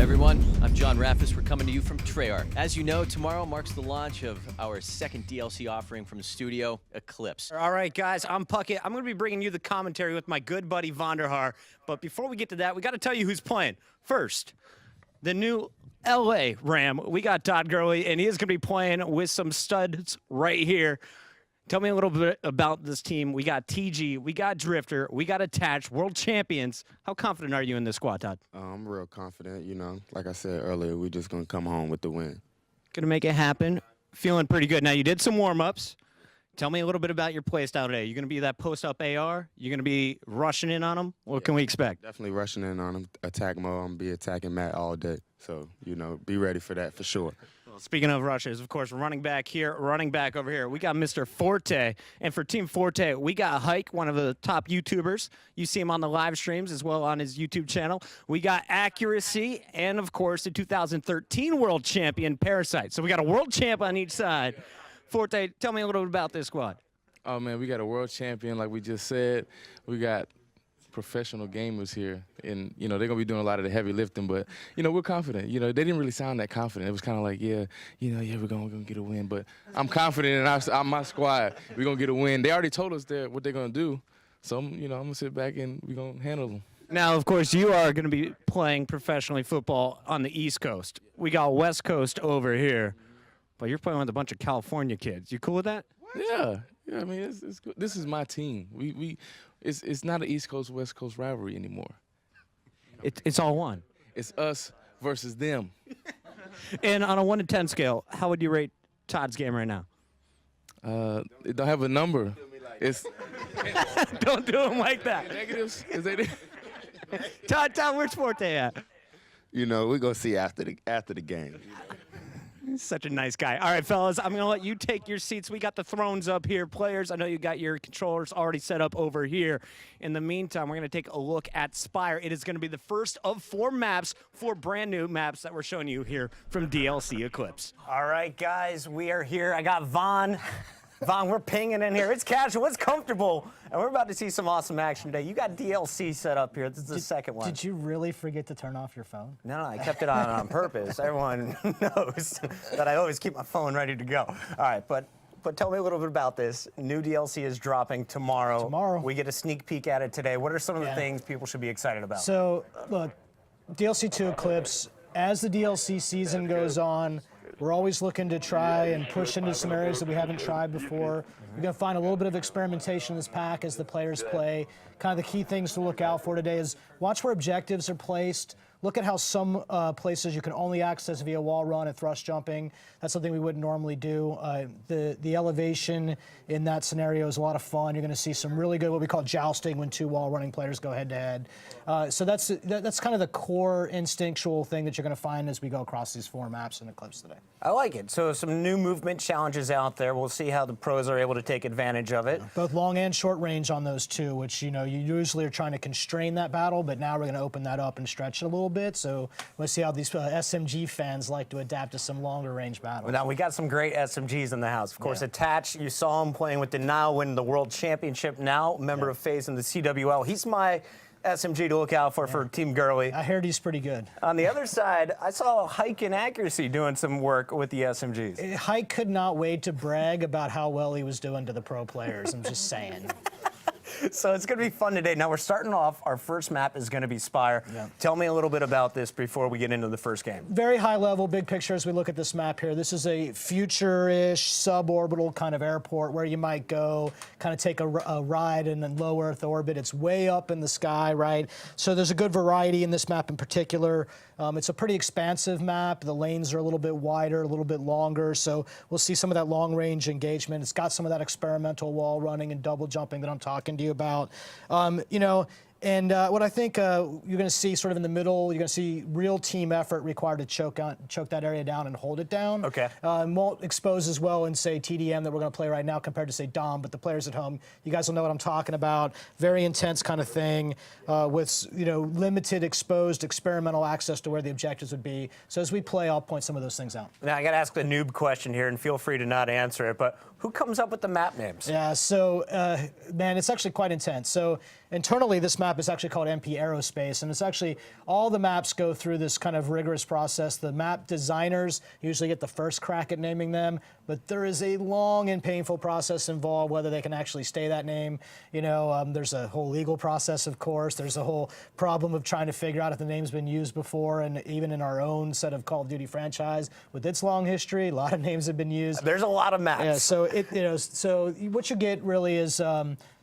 everyone. I'm John Raffis. We're coming to you from Treyarch. As you know, tomorrow marks the launch of our second DLC offering from the studio, Eclipse. All right, guys, I'm Puckett. I'm going to be bringing you the commentary with my good buddy Vonderhaar. But before we get to that, we got to tell you who's playing. First, the new LA Ram. We got Todd Gurley, and he is going to be playing with some studs right here. Tell me a little bit about this team. We got TG, we got Drifter, we got Attached, world champions. How confident are you in this squad, Todd? I'm real confident, you know. Like I said earlier, we're just going to come home with the win. Going to make it happen. Feeling pretty good. Now, you did some warm-ups. Tell me a little bit about your play style today. You're going to be that post-up AR? You're going to be rushing in on them? What can we expect? Definitely rushing in on them. Attack mode. I'm going to be attacking Matt all day. So, you know, be ready for that for sure. Well, speaking of rushes, of course, running back here, running back over here. We got Mr. Forte. And for Team Forte, we got Hike, one of the top YouTubers. You see him on the live streams as well on his YouTube channel. We got Accuracy and, of course, the 2013 world champion, Parasite. So we got a world champ on each side. Forte, tell me a little bit about this squad. Oh, man, we got a world champion, like we just said. We got professional gamers here, and, you know, they're going to be doing a lot of the heavy lifting, but, you know, we're confident. You know, they didn't really sound that confident. It was kind of like, yeah, you know, yeah, we're going to get a win, but I'm confident in my squad. We're going to get a win. They already told us what they're going to do, so, you know, I'm going to sit back and we're going to handle them. Now, of course, you are going to be playing professionally football on the East Coast. We got West Coast over here. But you're playing with a bunch of California kids. You cool with that? Yeah. I mean, it's good. This is my team. It's not an East Coast West Coast rivalry anymore. It's all one. It's us versus them. And on a 1 to 10 scale, how would you rate Todd's game right now? It don't have a number. It's Don't do him like that. negatives. Is that Todd, where's Forte at? You know, we're going to see after the game. He's such a nice guy. All right, fellas, I'm going to let you take your seats. We got the thrones up here. Players, I know you got your controllers already set up over here. In the meantime, we're going to take a look at Spire. It is going to be the first of 4 maps, 4 brand new maps that we're showing you here from DLC Eclipse. All right, guys, we are here. I got Vaughn. Vaughn, we're pinging in here. It's casual, it's comfortable, and we're about to see some awesome action today. You got DLC set up here. This is the second one. Did you really forget to turn off your phone? No, I kept it on purpose. Everyone knows that I always keep my phone ready to go. All right, but tell me a little bit about this. New DLC is dropping tomorrow. Tomorrow. We get a sneak peek at it today. What are some of the things people should be excited about? So, look, DLC 2 Eclipse, as the DLC season goes on, we're always looking to try and push into some areas that we haven't tried before. You're going to find a little bit of experimentation in this pack as the players play. Kind of the key things to look out for today is watch where objectives are placed. Look at how some places you can only access via wall run and thrust jumping. That's something we wouldn't normally do. The elevation in that scenario is a lot of fun. You're going to see some really good what we call jousting when 2 wall running players go head to head. So that's kind of the core instinctual thing that you're going to find as we go across these 4 maps in Eclipse today. I like it. So some new movement challenges out there. We'll see how the pros are able to take advantage of it. Both long and short range on those 2, which, you know, you usually are trying to constrain that battle, but now we're going to open that up and stretch it a little bit. So let's see how these SMG fans like to adapt to some longer range battles. Now, we got some great SMGs in the house. Of course, Attach, you saw him playing with Denial, winning the World Championship now, member of FaZe in the CWL. He's my SMG to look out for Team Gurley. I heard he's pretty good. On the other side, I saw Hike and Accuracy doing some work with the SMGs. Hike could not wait to brag about how well he was doing to the pro players. I'm just saying. So it's going to be fun today. Now, we're starting off. Our first map is going to be Spire. Yeah. Tell me a little bit about this before we get into the first game. Very high level, big picture as we look at this map here. This is a future-ish, suborbital kind of airport where you might go, kind of take a ride in a low Earth orbit. It's way up in the sky, right? So there's a good variety in this map in particular. It's a pretty expansive map. The lanes are a little bit wider, a little bit longer, so we'll see some of that long-range engagement. It's got some of that experimental wall running and double jumping that I'm talking to you about. You know, And what I think you're going to see sort of in the middle, you're going to see real team effort required to choke that area down and hold it down. Okay. Won't expose as well in, say, TDM that we're going to play right now compared to, say, Dom, but the players at home, you guys will know what I'm talking about. Very intense kind of thing with, you know, limited exposed experimental access to where the objectives would be. So as we play, I'll point some of those things out. Now, I got to ask the noob question here, and feel free to not answer it, but who comes up with the map names? Yeah, so, man, it's actually quite intense. So internally, this map map is actually called MP Aerospace, and it's actually all the maps go through this kind of rigorous process. The map designers usually get the first crack at naming them, but there is a long and painful process involved, whether they can actually stay that name. You know, there's a whole legal process, of course. There's a whole problem of trying to figure out if the name's been used before, and even in our own set of Call of Duty franchise, with its long history, a lot of names have been used. There's a lot of maps. Yeah, so so what you get really is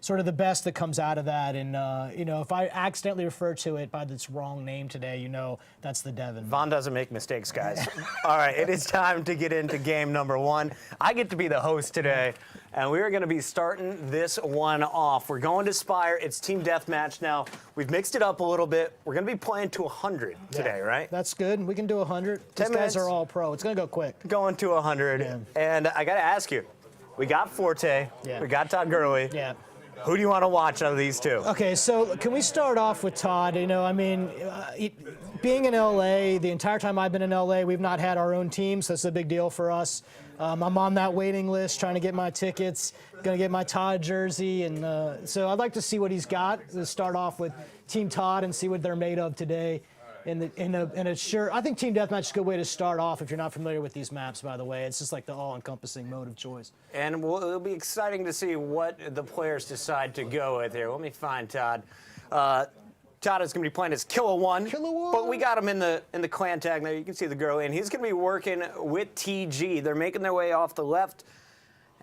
sort of the best that comes out of that. And if I accidentally refer to it by this wrong name today, that's the Devon. Vaughn doesn't make mistakes, guys. All right, it is time to get into game number 1. I get to be the host today, and we are going to be starting this one off. We're going to Spire. It's team deathmatch now. We've mixed it up a little bit. We're going to be playing to 100 today, right? That's good. We can do 100. These guys are all pro. It's going to go quick. Going to 100. Yeah. And I got to ask you, we got Forte. Yeah. We got Todd Gurley. Yeah. Who do you want to watch out of these two? Okay, so can we start off with Todd? Being in LA, the entire time I've been in LA, we've not had our own team, so that's a big deal for us. I'm on that waiting list, trying to get my tickets, going to get my Todd jersey, and so I'd like to see what he's got. Let's start off with Team Todd and see what they're made of today. I think Team Deathmatch is a good way to start off if you're not familiar with these maps, by the way. It's just like the all-encompassing mode of choice. And it'll be exciting to see what the players decide to go with here. Let me find Todd. Todd is going to be playing as Killer One. But we got him in the clan tag there. You can see the girl in. He's going to be working with TG. They're making their way off the left.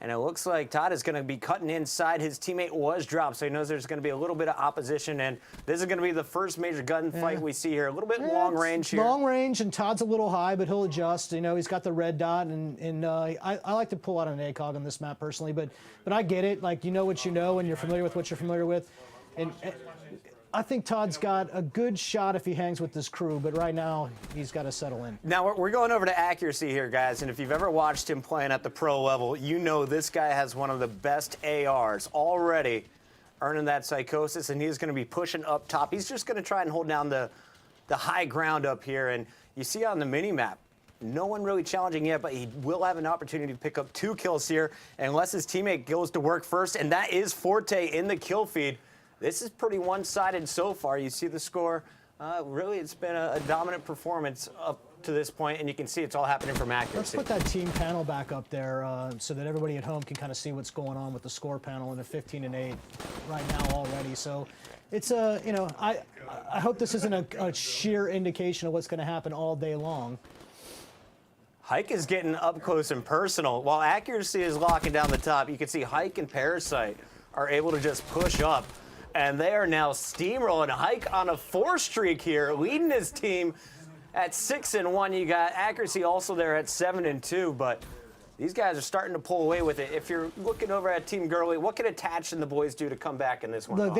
And it looks like Todd is going to be cutting inside. His teammate was dropped, so he knows there's going to be a little bit of opposition. And this is going to be the first major gunfight we see here. A little bit long range here. Long range, and Todd's a little high, but he'll adjust. He's got the red dot, and I like to pull out an ACOG on this map personally, but I get it. Like, you know what you know, and you're familiar with what you're familiar with. And I think Todd's got a good shot if he hangs with this crew, but right now he's got to settle in. Now we're going over to accuracy here, guys, and if you've ever watched him playing at the pro level, you know this guy has one of the best ARs already, earning that psychosis, and he's going to be pushing up top. He's just going to try and hold down the high ground up here, and you see on the mini-map, no one really challenging yet, but he will have an opportunity to pick up 2 kills here unless his teammate goes to work first, and that is Forte in the kill feed. This is pretty one-sided so far. You see the score. Really, it's been a dominant performance up to this point, and you can see it's all happening from accuracy. Let's put that team panel back up there so that everybody at home can kind of see what's going on with the score panel in a 15-8 right now already. So it's I hope this isn't a sheer indication of what's going to happen all day long. Hike is getting up close and personal. While accuracy is locking down the top, you can see Hike and Parasite are able to just push up. And they are now steamrolling. Hike on a 4 streak here, leading his team at 6-1. You got accuracy also there at 7-2, but these guys are starting to pull away with it. If you're looking over at Team Gurley, what can Attach and the boys do to come back in this one? Look,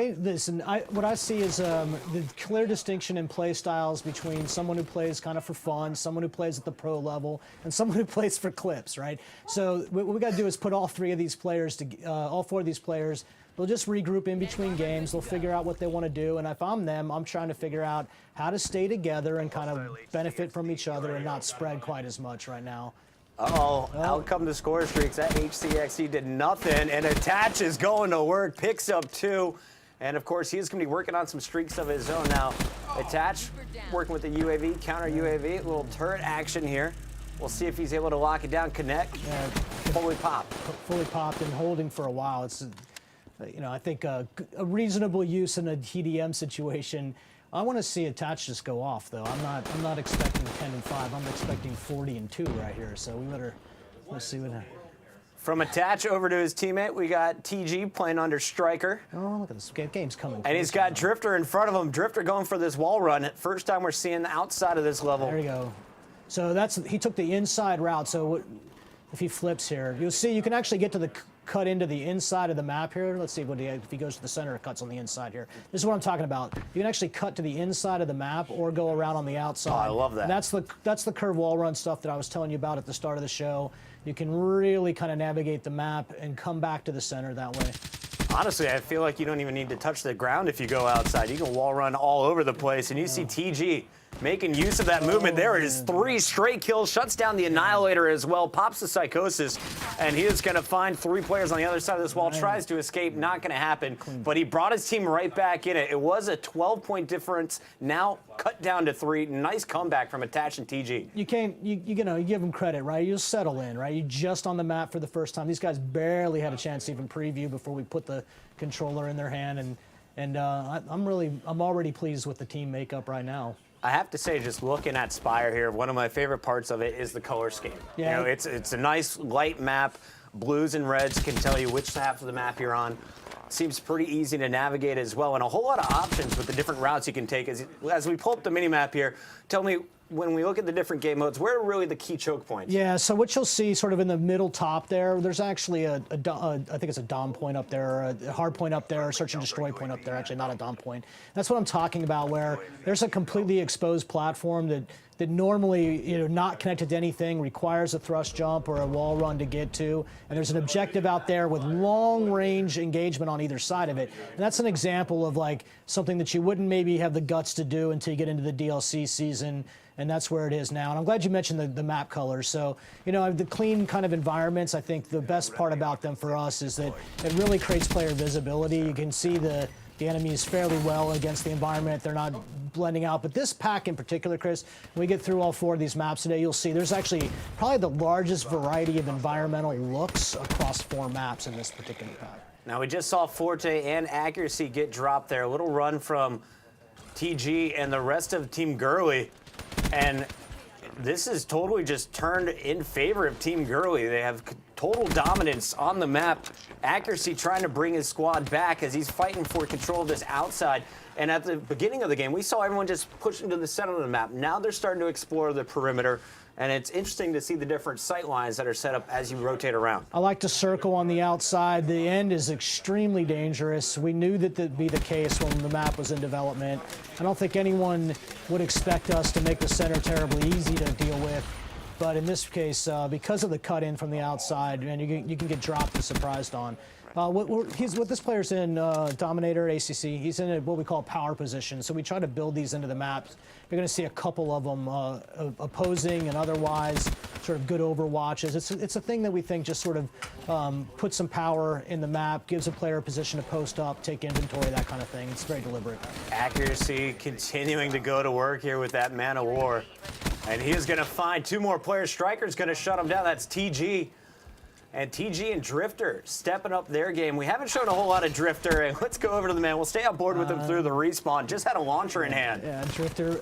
what I see is the clear distinction in play styles between someone who plays kind of for fun, someone who plays at the pro level, and someone who plays for clips, right? So what we got to do is put all 4 of these players. They'll just regroup in between games. They'll figure out what they want to do. And if I'm them, I'm trying to figure out how to stay together and kind of benefit from each other and not spread quite as much right now. Out come the score streaks. That HCXD did nothing. And Attach is going to work, picks up 2. And, of course, he's going to be working on some streaks of his own now. Attach working with the UAV, counter UAV, a little turret action here. We'll see if he's able to lock it down, connect, fully popped. Fully popped and holding for a while. It's... I think a reasonable use in a TDM situation. I want to see Attach just go off, though. I'm not expecting 10-5. I'm expecting 40-2 right here. So let's see what happens. From Attach over to his teammate, we got TG playing under Striker. Oh, look at this. Game's coming. And he's got Drifter in front of him. Drifter going for this wall run. First time we're seeing the outside of this level. There you go. So he took the inside route. So if he flips here, you'll see you can actually get to the cut into the inside of the map here. Let's see if he goes to the center, it cuts on the inside here. This is what I'm talking about. You can actually cut to the inside of the map or go around on the outside. Oh, I love that. And that's the curve wall run stuff that I was telling you about at the start of the show. You can really kind of navigate the map and come back to the center that way. Honestly, I feel like you don't even need to touch the ground if you go outside. You can wall run all over the place, and you see TG making use of that movement. There it is, 3 straight kills, shuts down the Annihilator as well, pops the Psychosis, and he is going to find 3 players on the other side of this wall, tries to escape, not going to happen, but he brought his team right back in it. It was a 12-point difference, now cut down to 3. Nice comeback from Attach and TG. You can't, you give them credit, right? You settle in, right? You just on the map for the first time. These guys barely had a chance to even preview before we put the controller in their hand, and I'm already pleased with the team makeup right now. I have to say, just looking at Spire here, one of my favorite parts of it is the color scheme. Yeah. You know, it's a nice light map. Blues and reds can tell you which half of the map you're on. Seems pretty easy to navigate as well, and a whole lot of options with the different routes you can take. As we pull up the mini map here, tell me, when we look at the different game modes, where are really the key choke points? Yeah, so what you'll see sort of in the middle top there, there's actually I think it's a dom point up there, a hard point up there, search and destroy point up there, actually not a dom point. That's what I'm talking about, where there's a completely exposed platform that normally, not connected to anything, requires a thrust jump or a wall run to get to, and there's an objective out there with long-range engagement on either side of it. And that's an example of like something that you wouldn't maybe have the guts to do until you get into the DLC season, and that's where it is now. And I'm glad you mentioned the map colors. So, the clean kind of environments, I think the best part about them for us is that it really creates player visibility. You can see the enemies fairly well against the environment. They're not blending out. But this pack in particular, Chris, when we get through all 4 of these maps today, you'll see there's actually probably the largest variety of environmental looks across 4 maps in this particular pack. Now, we just saw Forte and Accuracy get dropped there. A little run from TG and the rest of Team Gurley. And this is totally just turned in favor of Team Gurley. They have total dominance on the map. Accuracy trying to bring his squad back as he's fighting for control of this outside. And at the beginning of the game, we saw everyone just push into the center of the map. Now they're starting to explore the perimeter. And it's interesting to see the different sight lines that are set up as you rotate around. I like to circle on the outside. The end is extremely dangerous. We knew that that'd be the case when the map was in development. I don't think anyone would expect us to make the center terribly easy to deal with. But in this case, because of the cut-in from the outside, and you can get dropped and surprised on. What this player's in, Dominator, ACC, he's in what we call power position. So we try to build these into the maps. You're going to see a couple of them opposing and otherwise sort of good overwatches. It's a thing that we think just sort of puts some power in the map, gives a player a position to post up, take inventory, that kind of thing. It's very deliberate. Accuracy continuing to go to work here with that Man of War. And he is going to find 2 more players. Striker's going to shut him down. That's TG. And TG and Drifter stepping up their game. We haven't shown a whole lot of Drifter, and let's go over to the man. We'll stay on board with him through the respawn. Just had a launcher in hand. Yeah, Drifter.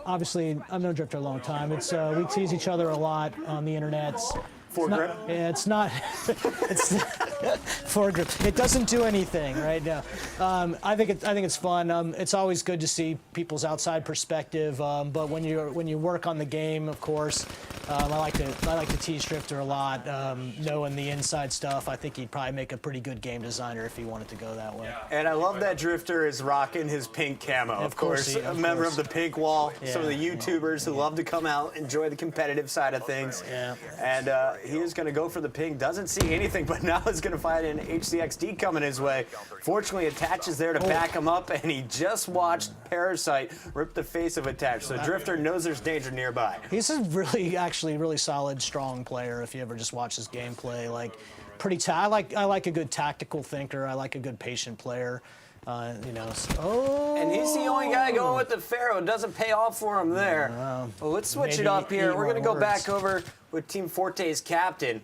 Obviously, I've known Drifter a long time. It's we tease each other a lot on the internet. Foregrip? Yeah, it's not. It's foregrip. It doesn't do anything right now. I think it's fun. It's always good to see people's outside perspective. But when you work on the game, of course, I like to tease Drifter a lot. Knowing the inside stuff, I think he'd probably make a pretty good game designer if he wanted to go that way. And I love that Drifter is rocking his pink camo. Of course, a member of the Pink Wall. Yeah. Some of the YouTubers who love to come out, enjoy the competitive side of things. Yeah. And he is going to go for the pink. Doesn't see anything, but now is going to find an HCXD coming his way. Fortunately, Attach is there to back him up, and he just watched Parasite rip the face of Attach. So Drifter knows there's danger nearby. He's a really solid, strong player. If you ever just watch his gameplay, like I like a good tactical thinker. I like a good patient player. And he's the only guy going with the Pharaoh. It doesn't pay off for him there. Well, let's switch it up here. We're going to go back over with Team Forte's captain.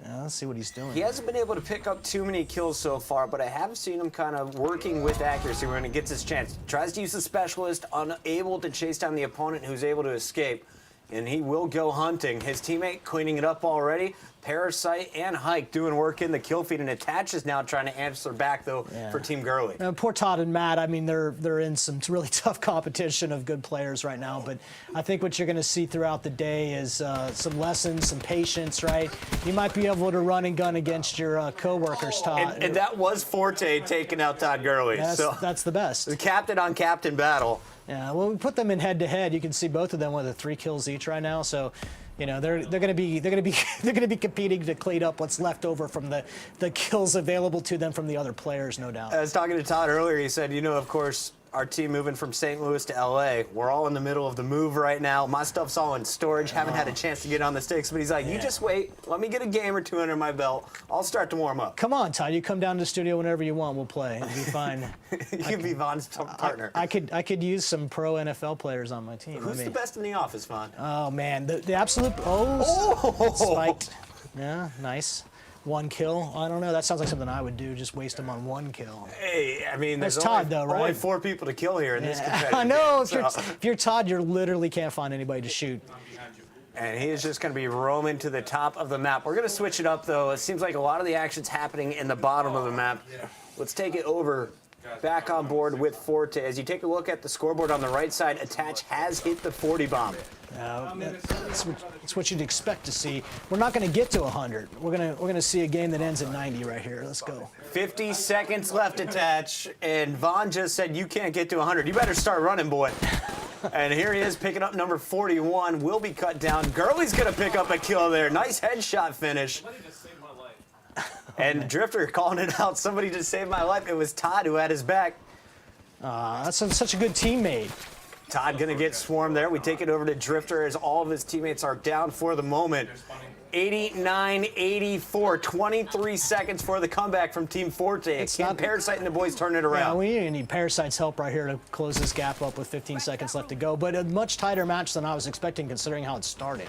Yeah, let's see what he's doing. He hasn't been able to pick up too many kills so far, but I have seen him kind of working with accuracy when he gets his chance. Tries to use the specialist, unable to chase down the opponent who's able to escape. And he will go hunting. His teammate cleaning it up already. Parasite and Hike doing work in the kill feed, and Attach is now trying to answer back, though, for Team Gurley. Poor Todd and Matt, I mean, they're in some really tough competition of good players right now, but I think what you're going to see throughout the day is some lessons, some patience, right? You might be able to run and gun against your co-workers, Todd. And that was Forte taking out Todd Gurley. That's the best. The captain-on-captain battle. Yeah, well, we put them in head-to-head. You can see both of them with 3 kills each right now, so they're going to be competing to clean up what's left over from the kills available to them from the other players, no doubt. I was talking to Todd earlier. He said, of course, our team moving from St. Louis to LA. We're all in the middle of the move right now. My stuff's all in storage. Haven't had a chance to get on the sticks, but he's like, you just wait. Let me get a game or two under my belt. I'll start to warm up. Come on, Todd. You come down to the studio whenever you want. We'll play. It'll be fine. You can be Von's partner. I could use some pro NFL players on my team. Who's the best in the office, Von? Oh, man. The absolute... Spiked. Yeah, nice. 1 kill. I don't know. That sounds like something I would do. Just waste them on 1 kill. Hey, I mean, That's there's Todd, though, right? only 4 people to kill here in this competitive I know. game, If you're Todd, you literally can't find anybody to shoot. And he is just going to be roaming to the top of the map. We're going to switch it up, though. It seems like a lot of the action's happening in the bottom of the map. Let's take it over back on board with Forte. As you take a look at the scoreboard on the right side, Attach has hit the 40 bomb. That's what you'd expect to see. We're not going to get to 100. We're gonna see a game that ends at 90 right here. Let's go. 50 seconds left, Attach, and Von just said you can't get to 100. You better start running, boy. And here he is picking up number 41. Will be cut down. Gurley's going to pick up a kill there. Nice headshot finish. And Drifter calling it out. Somebody just saved my life. It was Todd who had his back. That's such a good teammate. Todd going to get swarmed there. We take it over to Drifter as all of his teammates are down for the moment. 89-84, 23 seconds for the comeback from Team Forte. Can Parasite and the boys turn it around? Yeah, we need Parasite's help right here to close this gap up with 15 seconds left to go. But a much tighter match than I was expecting considering how it started.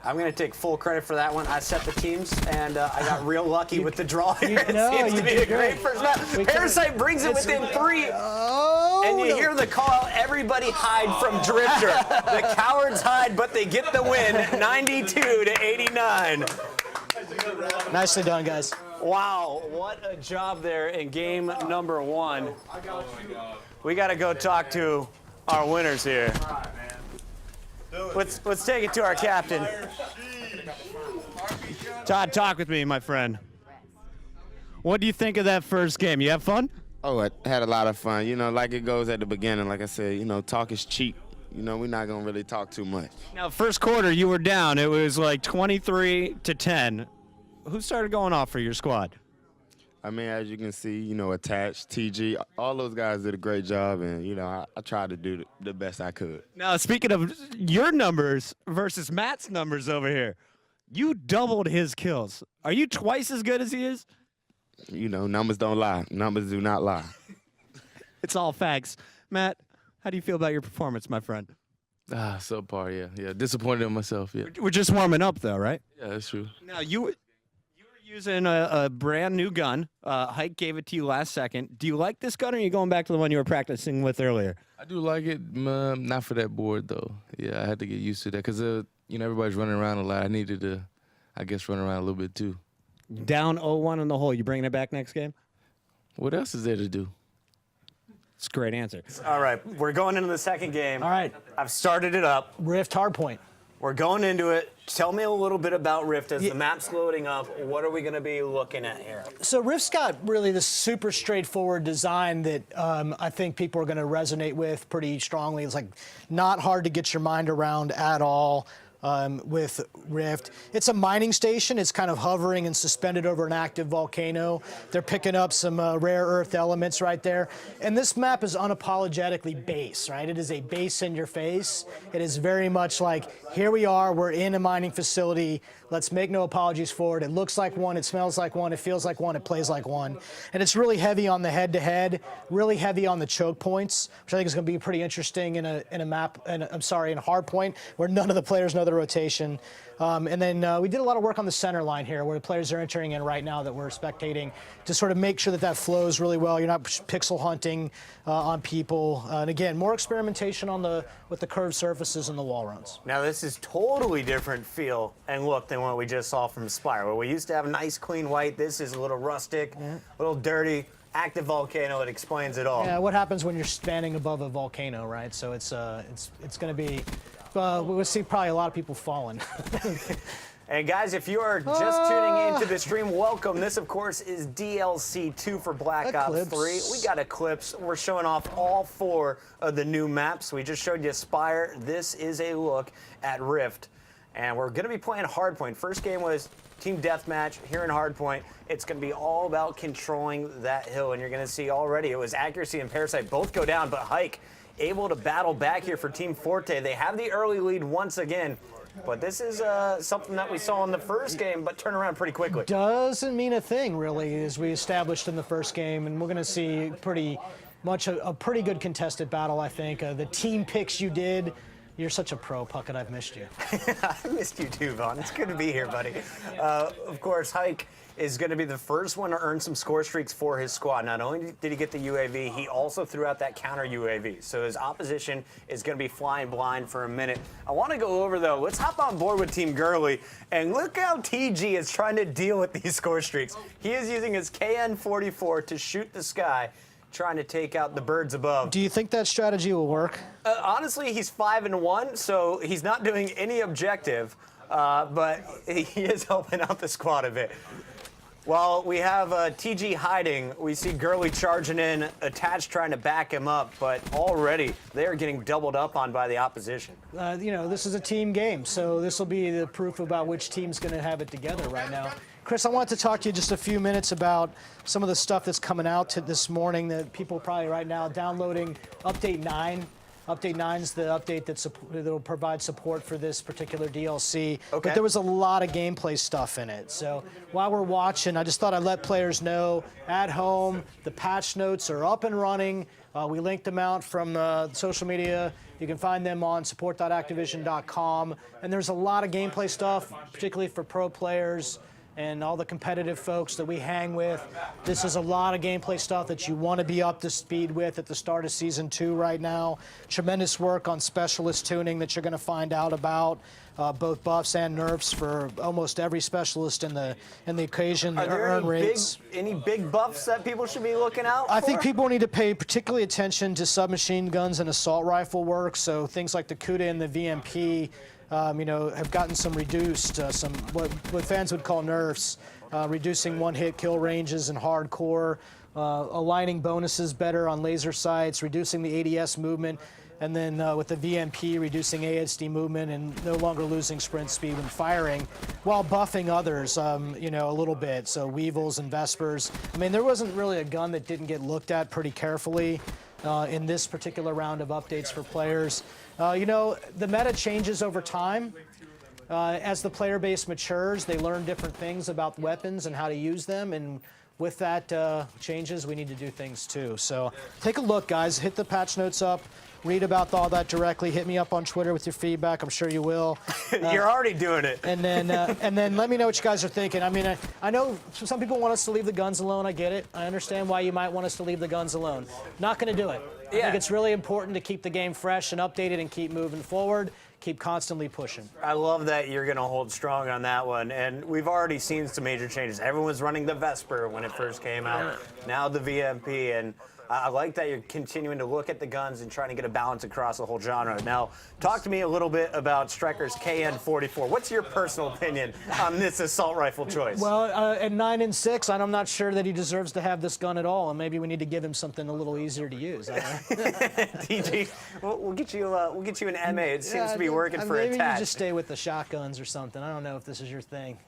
I'm going to take full credit for that one. I set the teams, and I got real lucky with the draw here. It seems to be a great first match. Parasite brings it within 3. And you hear the call, everybody hide from Drifter. The cowards hide, but they get the win, 92-89. Nicely done, guys. Wow, what a job there in game number 1. We got to go talk to our winners here. Let's take it to our captain. Todd, talk with me, my friend. What do you think of that first game? You have fun? Oh, I had a lot of fun. You know, like it goes at the beginning. Like I said, you know, talk is cheap. You know, we're not going to really talk too much. Now, first quarter, you were down. It was like 23-10. Who started going off for your squad? I mean, as you can see, you know, Attach, TG, all those guys did a great job, and, you know, I tried to do the best I could. Now, speaking of your numbers versus Matt's numbers over here, you doubled his kills. Are you twice as good as he is? You know, numbers don't lie. Numbers do not lie. It's all facts. Matt, how do you feel about your performance, my friend? Subpar, yeah. Disappointed in myself, yeah. We're just warming up, though, right? Yeah, that's true. Now, you were using a brand new gun. Hike gave it to you last second. Do you like this gun, or are you going back to the one you were practicing with earlier? I do like it, not for that board, though. Yeah, I had to get used to that because, you know, everybody's running around a lot. I needed to, I guess, run around a little bit, too. Down 0-1 in the hole. You bringing it back next game? What else is there to do? It's a great answer. All right, we're going into the second game. All right. I've started it up. Rift Hardpoint. We're going into it. Tell me a little bit about Rift as the map's loading up. What are we going to be looking at here? So Rift's got really this super straightforward design that I think people are going to resonate with pretty strongly. It's like not hard to get your mind around at all. With Rift. It's a mining station. It's kind of hovering and suspended over an active volcano. They're picking up some rare earth elements right there. And this map is unapologetically base, right? It is a base in your face. It is very much like, here we are, we're in a mining facility. Let's make no apologies for it. It looks like one, it smells like one, it feels like one, it plays like one. And it's really heavy on the head-to-head, really heavy on the choke points, which I think is going to be pretty interesting in a map, in Hardpoint, where none of the players know the rotation. And then we did a lot of work on the center line here, where the players are entering in right now that we're spectating, to sort of make sure that that flows really well. You're not pixel hunting on people. And again, more experimentation on with the curved surfaces and the wall runs. Now this is totally different feel and look than what we just saw from Spire, where we used to have nice clean white. This is a little rustic, a little dirty. Active volcano, it explains it all. Yeah, what happens when you're standing above a volcano, right? So it's going to be. We'll see probably a lot of people falling. And guys, if you are just tuning into the stream, welcome. This, of course, is DLC 2 for Black Ops 3. We got Eclipse. We're showing off all 4 of the new maps. We just showed you Spire. This is a look at Rift. And we're going to be playing Hardpoint. First game was Team Deathmatch here in Hardpoint. It's going to be all about controlling that hill, and you're going to see already it was Accuracy and Parasite both go down, but Hike able to battle back here for Team Forte. They have the early lead once again, but this is something that we saw in the first game, but turn around pretty quickly. Doesn't mean a thing, really, as we established in the first game, and we're going to see pretty much a pretty good contested battle, I think. The team picks you did. You're such a pro, Puckett. I've missed you. I missed you too, Vaughn. It's good to be here, buddy. Of course, Hike is going to be the first one to earn some score streaks for his squad. Not only did he get the UAV, he also threw out that counter UAV. So his opposition is going to be flying blind for a minute. I want to go over, though. Let's hop on board with Team Gurley. And look how TG is trying to deal with these score streaks. He is using his KN-44 to shoot the sky, trying to take out the birds above. Do you think that strategy will work? Honestly, he's 5-1, so he's not doing any objective, but he is helping out the squad a bit. While we have TG hiding, we see Gurley charging in, Attached trying to back him up, but already they're getting doubled up on by the opposition. You know, this is a team game, so this will be the proof about which team's going to have it together right now. Chris, I wanted to talk to you just a few minutes about some of the stuff that's coming out this morning that people probably right now downloading Update 9. Update 9 is the update that will provide support for this particular DLC. Okay. But there was a lot of gameplay stuff in it. So while we're watching, I just thought I'd let players know at home, the patch notes are up and running. We linked them out from social media. You can find them on support.activision.com. And there's a lot of gameplay stuff, particularly for pro players and all the competitive folks that we hang with. This is a lot of gameplay stuff that you want to be up to speed with at the start of Season 2 right now. Tremendous work on specialist tuning that you're going to find out about, both buffs and nerfs for almost every specialist in the occasion. Are there earn rates. any big buffs that people should be looking out for? I think people need to pay particularly attention to submachine guns and assault rifle work, so things like the CUDA and the VMP, you know, have gotten some reduced, some what fans would call nerfs, reducing one-hit kill ranges in hardcore, aligning bonuses better on laser sights, reducing the ADS movement, and then with the VMP, reducing ASD movement and no longer losing sprint speed when firing, while buffing others, you know, a little bit. So Weevils and Vespers. I mean, there wasn't really a gun that didn't get looked at pretty carefully in this particular round of updates for players. You know, the meta changes over time. As the player base matures, they learn different things about weapons and how to use them, and with that changes, we need to do things too. So take a look, guys. Hit the patch notes up. Read about all that directly. Hit me up on Twitter with your feedback. I'm sure you will. You're already doing it. And then let me know what you guys are thinking. I mean, I know some people want us to leave the guns alone. I get it. I understand why you might want us to leave the guns alone. Not going to do it. I think it's really important to keep the game fresh and updated and keep moving forward. Keep constantly pushing. I love that you're going to hold strong on that one. And we've already seen some major changes. Everyone was running the Vesper when it first came out. Now the VMP. And I like that you're continuing to look at the guns and trying to get a balance across the whole genre. Now, talk to me a little bit about Striker's KN-44. What's your personal opinion on this assault rifle choice? Well, at 9-6, I'm not sure that he deserves to have this gun at all, and maybe we need to give him something a little easier to use. TG, we'll get you an MA. It seems to be working for maybe Attached. you just stay with the shotguns or something. I don't know if this is your thing.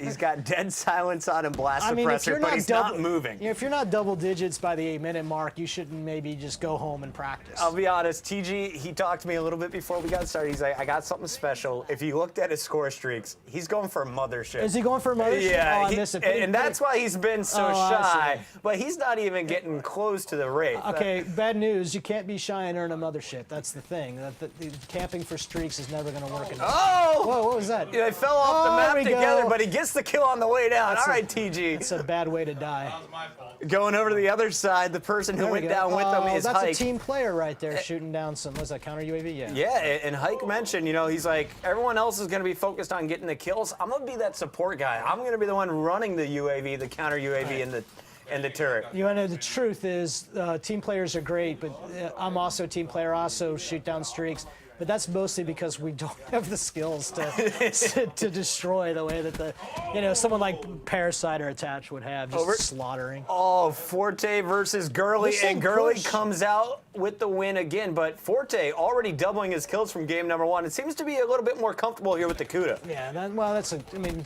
He's got dead silence on and blast suppressor, but he's not moving. If you're not double digits by the 8-minute mark, you shouldn't maybe just go home and practice. I'll be honest, TG, he talked to me a little bit before we got started. He's like, I got something special. If you looked at his score streaks, he's going for a mothership. Is he going for a mothership? Yeah, oh, I miss it. And that's why he's been so shy. But he's not even getting close to the rate. Okay, bad news. You can't be shy and earn a mothership. That's the thing. The camping for streaks is never going to work. Oh! Whoa, what was that? Yeah, they fell off the map together, but he gets the kill on the way down. All right, TG. It's a bad way to die. That was my fault. Going over to the other side, the person who went down with them is That's Hike. a team player right there shooting down some, was that counter UAV? Yeah. Yeah, and Hike mentioned, you know, he's like, everyone else is going to be focused on getting the kills. I'm going to be that support guy. I'm going to be the one running the UAV, the counter UAV, and the turret. You know, the truth is, team players are great, but I'm also a team player. I also shoot down streaks. but that's mostly because we don't have the skills to destroy the way that someone like Parasite or Attach would have, just slaughtering. Oh, Forte versus Gurley, and Gurley comes out with the win again, but Forte already doubling his kills from game number 1. It seems to be a little bit more comfortable here with the CUDA. Yeah, that's a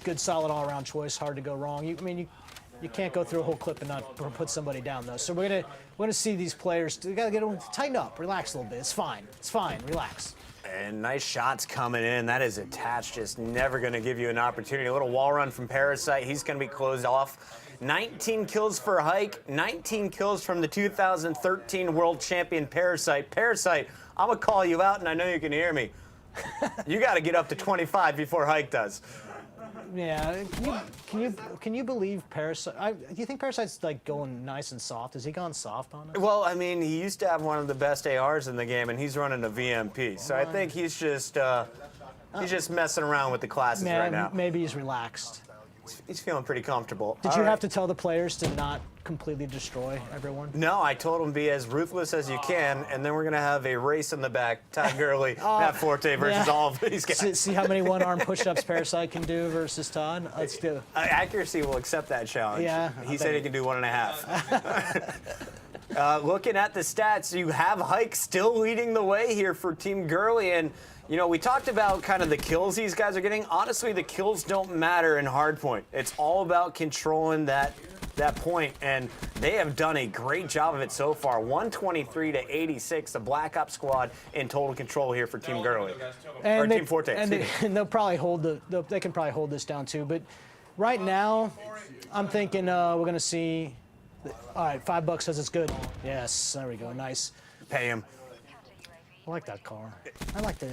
good, solid all-around choice. Hard to go wrong. You can't go through a whole clip and not put somebody down, though. So we're gonna see these players. We gotta get them tighten up, relax a little bit. It's fine. It's fine. Relax. And nice shots coming in. That is Attached, just never going to give you an opportunity. A little wall run from Parasite. He's going to be closed off. 19 kills for Hike. 19 kills from the 2013 world champion Parasite. Parasite, I'm going to call you out, and I know you can hear me. You got to get up to 25 before Hike does. Yeah, can you believe Parasite? Do you think Parasite's like going nice and soft? Has he gone soft on it? Well, I mean, he used to have one of the best ARs in the game, and he's running a VMP. So I think he's just messing around with the classes right now. Maybe he's relaxed. He's feeling pretty comfortable. Did you have to tell the players to not completely destroy everyone? No, I told him be as ruthless as you can, and then we're going to have a race in the back. Todd Gurley, Matt Forte versus all of these guys. See how many one-arm push-ups Parasite can do versus Todd? Let's do it. Accuracy will accept that challenge. Yeah. He said he can do 1.5. Looking at the stats, you have Hike still leading the way here for Team Gurley, and we talked about kind of the kills these guys are getting. Honestly, the kills don't matter in Hardpoint. It's all about controlling that point, and they have done a great job of it so far. 123 to 86, the Black Ops squad in total control here for Team Gurley. And Team Forte. And they'll probably they can probably hold this down too. But right now, I'm thinking we're going to see. All right, $5 says it's good. Yes, there we go. Nice. Pay him. I like that car. I like it.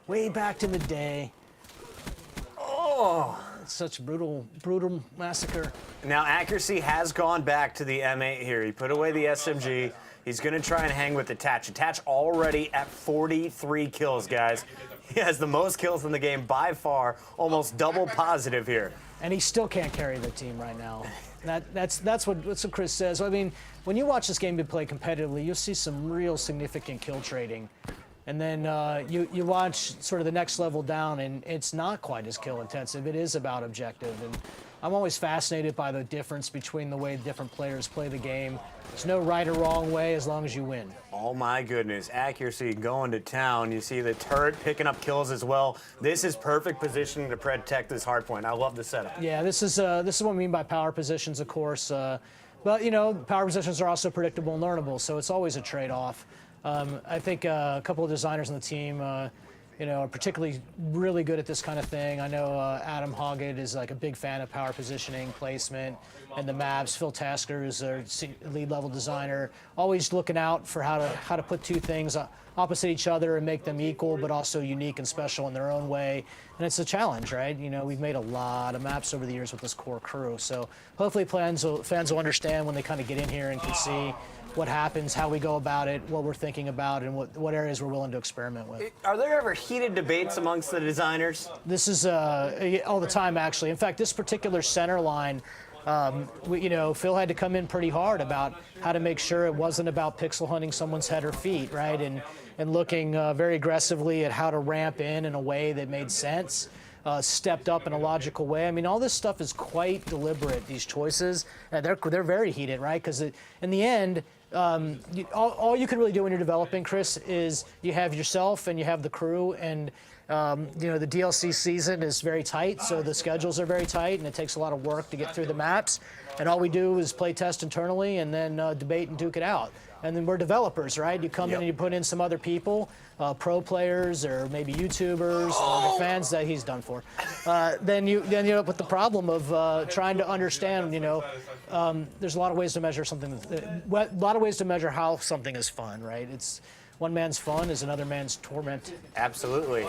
Way back in the day. Oh, it's such a brutal massacre. Now accuracy has gone back to the M8 here. He put away the SMG. He's going to try and hang with Attach. Attach already at 43 kills, guys. He has the most kills in the game by far, almost double positive here. And he still can't carry the team right now. That's what Chris says. I mean, when you watch this game be played competitively, you'll see some real significant kill trading. And then you watch sort of the next level down, and it's not quite as kill intensive. It is about objective. And I'm always fascinated by the difference between the way different players play the game. There's no right or wrong way as long as you win. Oh my goodness, accuracy going to town. You see the turret picking up kills as well. This is perfect positioning to protect this hardpoint. I love the setup. Yeah, this is what I mean by power positions, of course. But power positions are also predictable and learnable, so it's always a trade-off. I think a couple of designers on the team, are particularly really good at this kind of thing. I know Adam Hoggett is like a big fan of power positioning, placement, and the maps. Phil Tasker is our lead level designer, always looking out for how to put two things opposite each other and make them equal, but also unique and special in their own way. And it's a challenge, right? We've made a lot of maps over the years with this core crew. So hopefully fans will understand when they kind of get in here and can see what happens, how we go about it, what we're thinking about, and what areas we're willing to experiment with. Are there ever heated debates amongst the designers? This is all the time, actually. In fact, this particular center line, Phil had to come in pretty hard about how to make sure it wasn't about pixel hunting someone's head or feet, right? And looking very aggressively at how to ramp in a way that made sense. Stepped up in a logical way. I mean, all this stuff is quite deliberate, these choices. They're very heated, right? Because in the end, all you can really do when you're developing, Chris, is you have yourself and you have the crew, and the DLC season is very tight, so the schedules are very tight, and it takes a lot of work to get through the maps. And all we do is play test internally and then debate and duke it out. And then we're developers, right? You come in and you put in some other people, pro players or maybe YouTubers or the fans that he's done for. Then you end up with the problem of trying to understand. There's a lot of ways to measure something. A lot of ways to measure how something is fun, right? It's one man's fun is another man's torment. Absolutely.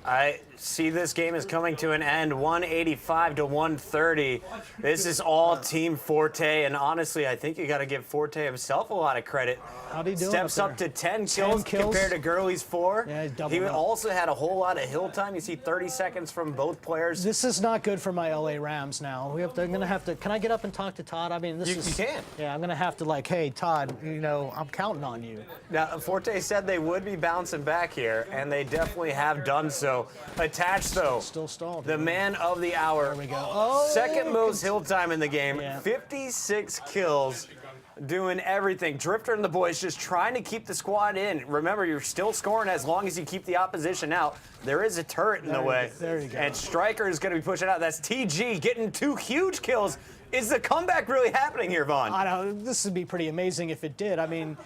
I see this game is coming to an end, 185 to 130. This is all Team Forte, and honestly, I think you got to give Forte himself a lot of credit. How do you do? Steps up to 10 kills compared to Gurley's 4. Yeah, he also had a whole lot of hill time. You see 30 seconds from both players. This is not good for my LA Rams now. I'm gonna have to. Can I get up and talk to Todd? I mean, you can. Yeah, I'm gonna have to hey, Todd. I'm counting on you. Now, Forte Forte said they would be bouncing back here, and they definitely have done so. Attached, though, Still stalled. the man of the hour. There we go. Oh, Second most hill time in the game, Yeah. 56 kills, doing everything. Drifter and the boys just trying to keep the squad in. Remember, you're still scoring as long as you keep the opposition out. There is a turret in the way. There you go. And Striker is going to be pushing out. That's TG getting 2 huge kills. Is the comeback really happening here, Vaughn? I know, this would be pretty amazing if it did. I mean,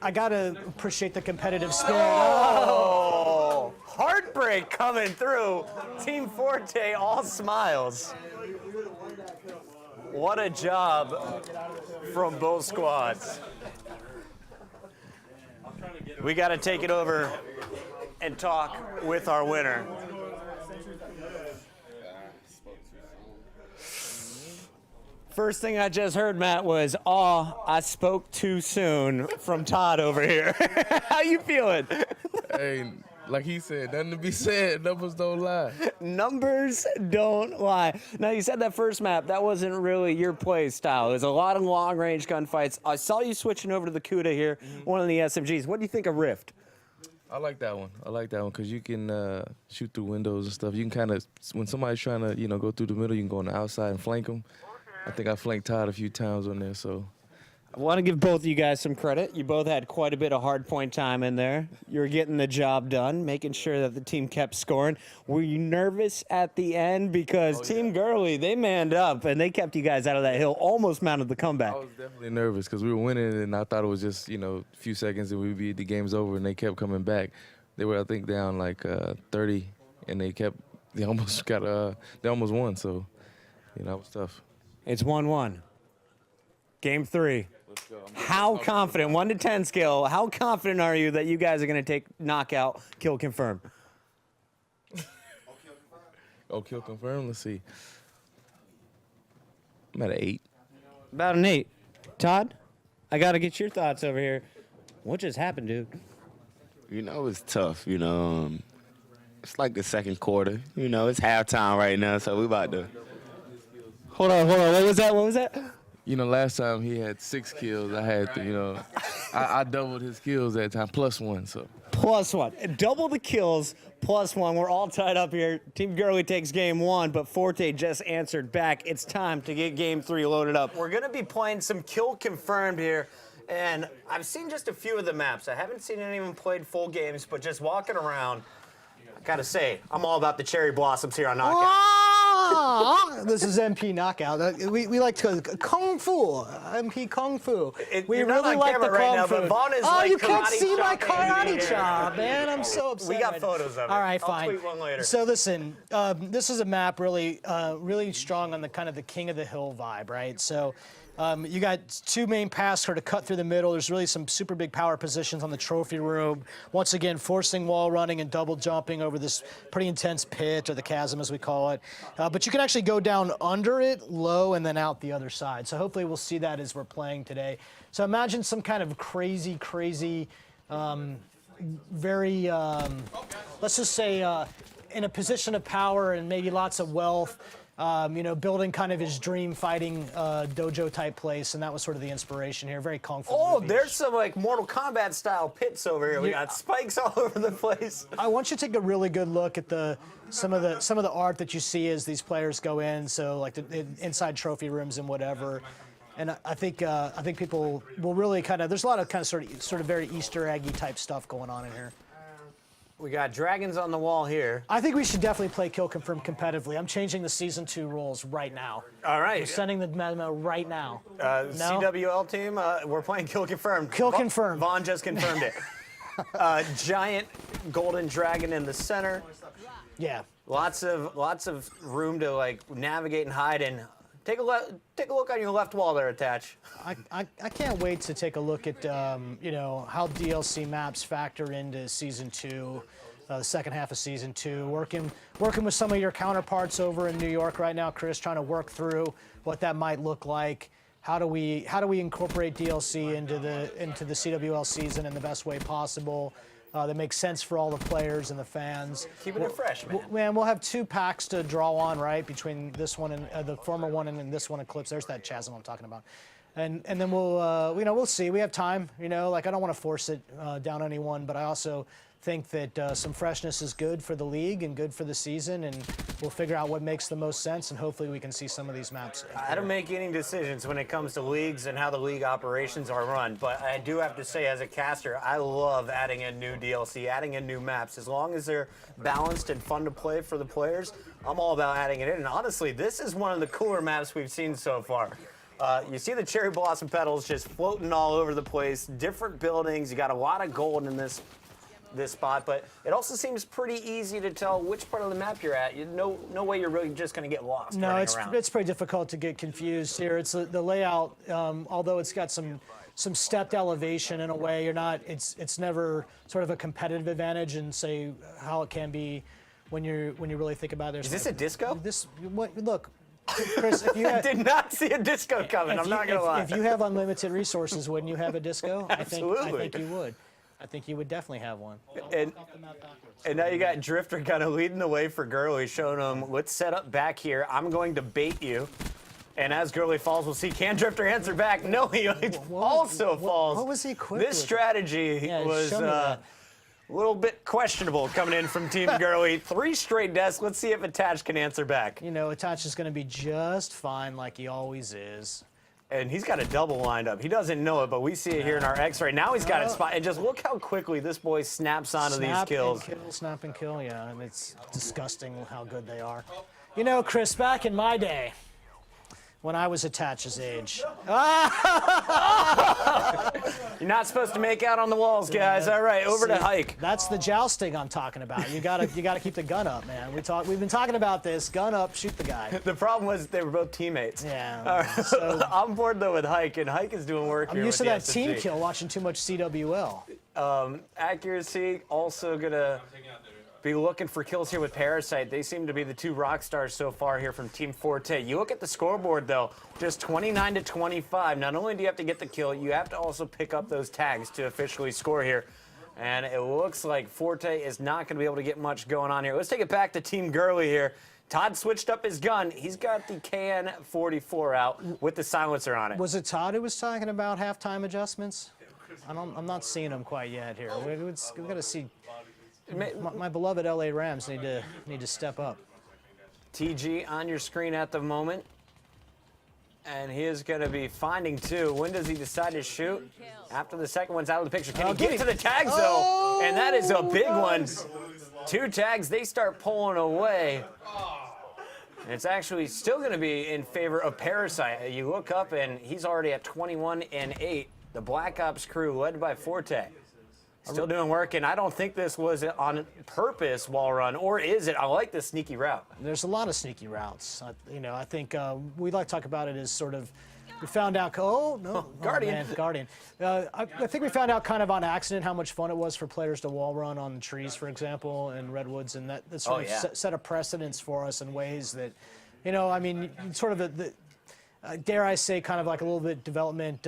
I got to appreciate the competitive spirit. Oh, heartbreak coming through. Team Forte all smiles. What a job from both squads. We got to take it over and talk with our winner. First thing I just heard, Matt, was, "Oh, I spoke too soon," from Todd over here. How you feeling? Hey, like he said, nothing to be said. Numbers don't lie. Numbers don't lie. Now, you said that first map, that wasn't really your play style. It was a lot of long-range gunfights. I saw you switching over to the Cuda here, one of the SMGs. What do you think of Rift? I like that one. I like that one because you can shoot through windows and stuff. You can kind of, when somebody's trying to, go through the middle, you can go on the outside and flank them. I think I flanked Todd a few times on there, so. I want to give both of you guys some credit. You both had quite a bit of hardpoint time in there. You were getting the job done, making sure that the team kept scoring. Were you nervous at the end? Because Team Gurley, they manned up, and they kept you guys out of that hill, almost mounted the comeback. I was definitely nervous because we were winning, and I thought it was just, a few seconds and the game's over, and they kept coming back. They were, I think, down like 30, and they almost won, so, that was tough. It's 1-1. Game 3. How confident, 1 to 10 scale, how confident are you that you guys are going to take knockout, kill confirmed? Oh, kill confirmed? Let's see. I'm at an 8. About an 8. Todd, I got to get your thoughts over here. What just happened, dude? It's tough, It's like the second quarter. It's halftime right now, so we about to. Hold on. What was that? Last time he had 6 kills. I had to, I doubled his kills that time, +1, so. +1. Double the kills, +1. We're all tied up here. Team Gurley takes game 1, but Forte just answered back. It's time to get game 3 loaded up. We're going to be playing some kill confirmed here, and I've seen just a few of the maps. I haven't seen anyone played full games, but just walking around, I got to say, I'm all about the cherry blossoms here on Knockout. This is MP Knockout. We like to go Kung Fu, MP Kung Fu. We You're not really on like the camera right Kung now, Fu. but Vaughn is oh, like you can't karate see my chopping. karate chop, man. I'm so upset. We got right photos now. of it. All right, I'll fine. tweet one later. So listen, this is a map really strong on the kind of the King of the Hill vibe, right? So. You got 2 main paths to cut through the middle. There's really some super big power positions on the trophy room. Once again, forcing wall running and double jumping over this pretty intense pit, or the chasm as we call it. But you can actually go down under it, low, and then out the other side. So hopefully we'll see that as we're playing today. So imagine some kind of crazy, very, let's just say in a position of power and maybe lots of wealth, building kind of his dream fighting dojo type place, and that was sort of the inspiration here. Very kung fu. Oh, movie. there's some like Mortal Kombat style pits over here. We got spikes all over the place. I want you to take a really good look at some of the art that you see as these players go in. So like the inside trophy rooms and whatever. And I think people will really there's a lot of kind of sort of very Easter eggy type stuff going on in here. We got dragons on the wall here. I think we should definitely play Kill Confirm competitively. I'm changing the Season 2 rules right now. All right. We're sending the memo right now. No? CWL team, we're playing Kill Confirmed. Kill Confirmed. Vaughn just confirmed it. Giant golden dragon in the center. Yeah. Lots of room to like navigate and hide in. Take a look on your left wall there, Attach. I can't wait to take a look at how DLC maps factor into Season 2, the second half of Season 2. Working with some of your counterparts over in New York right now, Chris, trying to work through what that might look like. How do we incorporate DLC into the CWL season in the best way possible? That makes sense for all the players and the fans. Keeping it fresh, man. Man, we'll have 2 packs to draw on, right, between this one and the former one and this one, Eclipse. There's that chasm I'm talking about. And then we'll we'll see. We have time. Like I don't want to force it down anyone, but I also think that some freshness is good for the league and good for the season, and we'll figure out what makes the most sense, and hopefully we can see some of these maps. I don't make any decisions when it comes to leagues and how the league operations are run, but I do have to say, as a caster, I love adding in new DLC, adding in new maps. As long as they're balanced and fun to play for the players, I'm all about adding it in. And honestly, this is one of the cooler maps we've seen so far. You see the cherry blossom petals just floating all over the place, different buildings. You got a lot of gold in this spot, but it also seems pretty easy to tell which part of the map you're at. No way you're really just going to get lost. No, it's pretty difficult to get confused here. It's the layout, although it's got some stepped elevation in a way. It's never sort of a competitive advantage, and say how it can be when you really think about it. Is this a disco? Look. Chris, if you I did not see a disco coming. I'm not gonna lie. If you have unlimited resources, wouldn't you have a disco? Absolutely. I think you would. I think you would definitely have one. And now you got Drifter kind of leading the way for Gurley, showing him, let's set up back here. I'm going to bait you. And as Gurley falls, we'll see, can Drifter answer back? No, he also falls. What was he equipped This with? strategy was a little bit questionable coming in from Team Gurley. 3 straight deaths. Let's see if Attach can answer back. Attach is going to be just fine like he always is. And he's got a double lined up. He doesn't know it, but we see it here in our X-ray. Now he's got it spot. And just look how quickly this boy snaps onto these kills. Snap and kill, yeah. And it's disgusting how good they are. Chris, back in my day, when I was Attach's age. You're not supposed to make out on the walls, guys. All right, over to Hike. That's the jousting I'm talking about. You gotta keep the gun up, man. We've been talking about this. Gun up, shoot the guy. The problem was they were both teammates. Yeah. All right, so I'm bored though with Hike, and Hike is doing work here. I'm used to with that the team SMG. kill, watching too much CWL. Accuracy also gonna be looking for kills here with Parasite. They seem to be the 2 rock stars so far here from Team Forte. You look at the scoreboard though, just 29 to 25. Not only do you have to get the kill, you have to also pick up those tags to officially score here. And it looks like Forte is not going to be able to get much going on here. Let's take it back to Team Gurley here. Todd switched up his gun.'s got the KN-44 out with the silencer on it. Was it Todd who was talking about halftime adjustments? I'm not seeing them quite yet here. We've got to see. My beloved LA Rams need to step up. TG on your screen at the moment. And he is going to be finding 2. When does he decide to shoot? After the second one's out of the picture. Can he get to the tags, though? And that is a big one. 2 tags, they start pulling away. And it's actually still going to be in favor of Parasite. You look up, and he's already at 21 and 8. The Black Ops crew, led by Forte, still doing work, and I don't think this was on purpose wall run, or is it? I like this sneaky route. There's a lot of sneaky routes. I think we like to talk about it as sort of, we found out, Guardian. Oh, man, Guardian. I think we found out kind of on accident how much fun it was for players to wall run on the trees, for example, and redwoods, and that sort of set a precedence for us in ways that, sort of dare I say, kind of like a little bit development,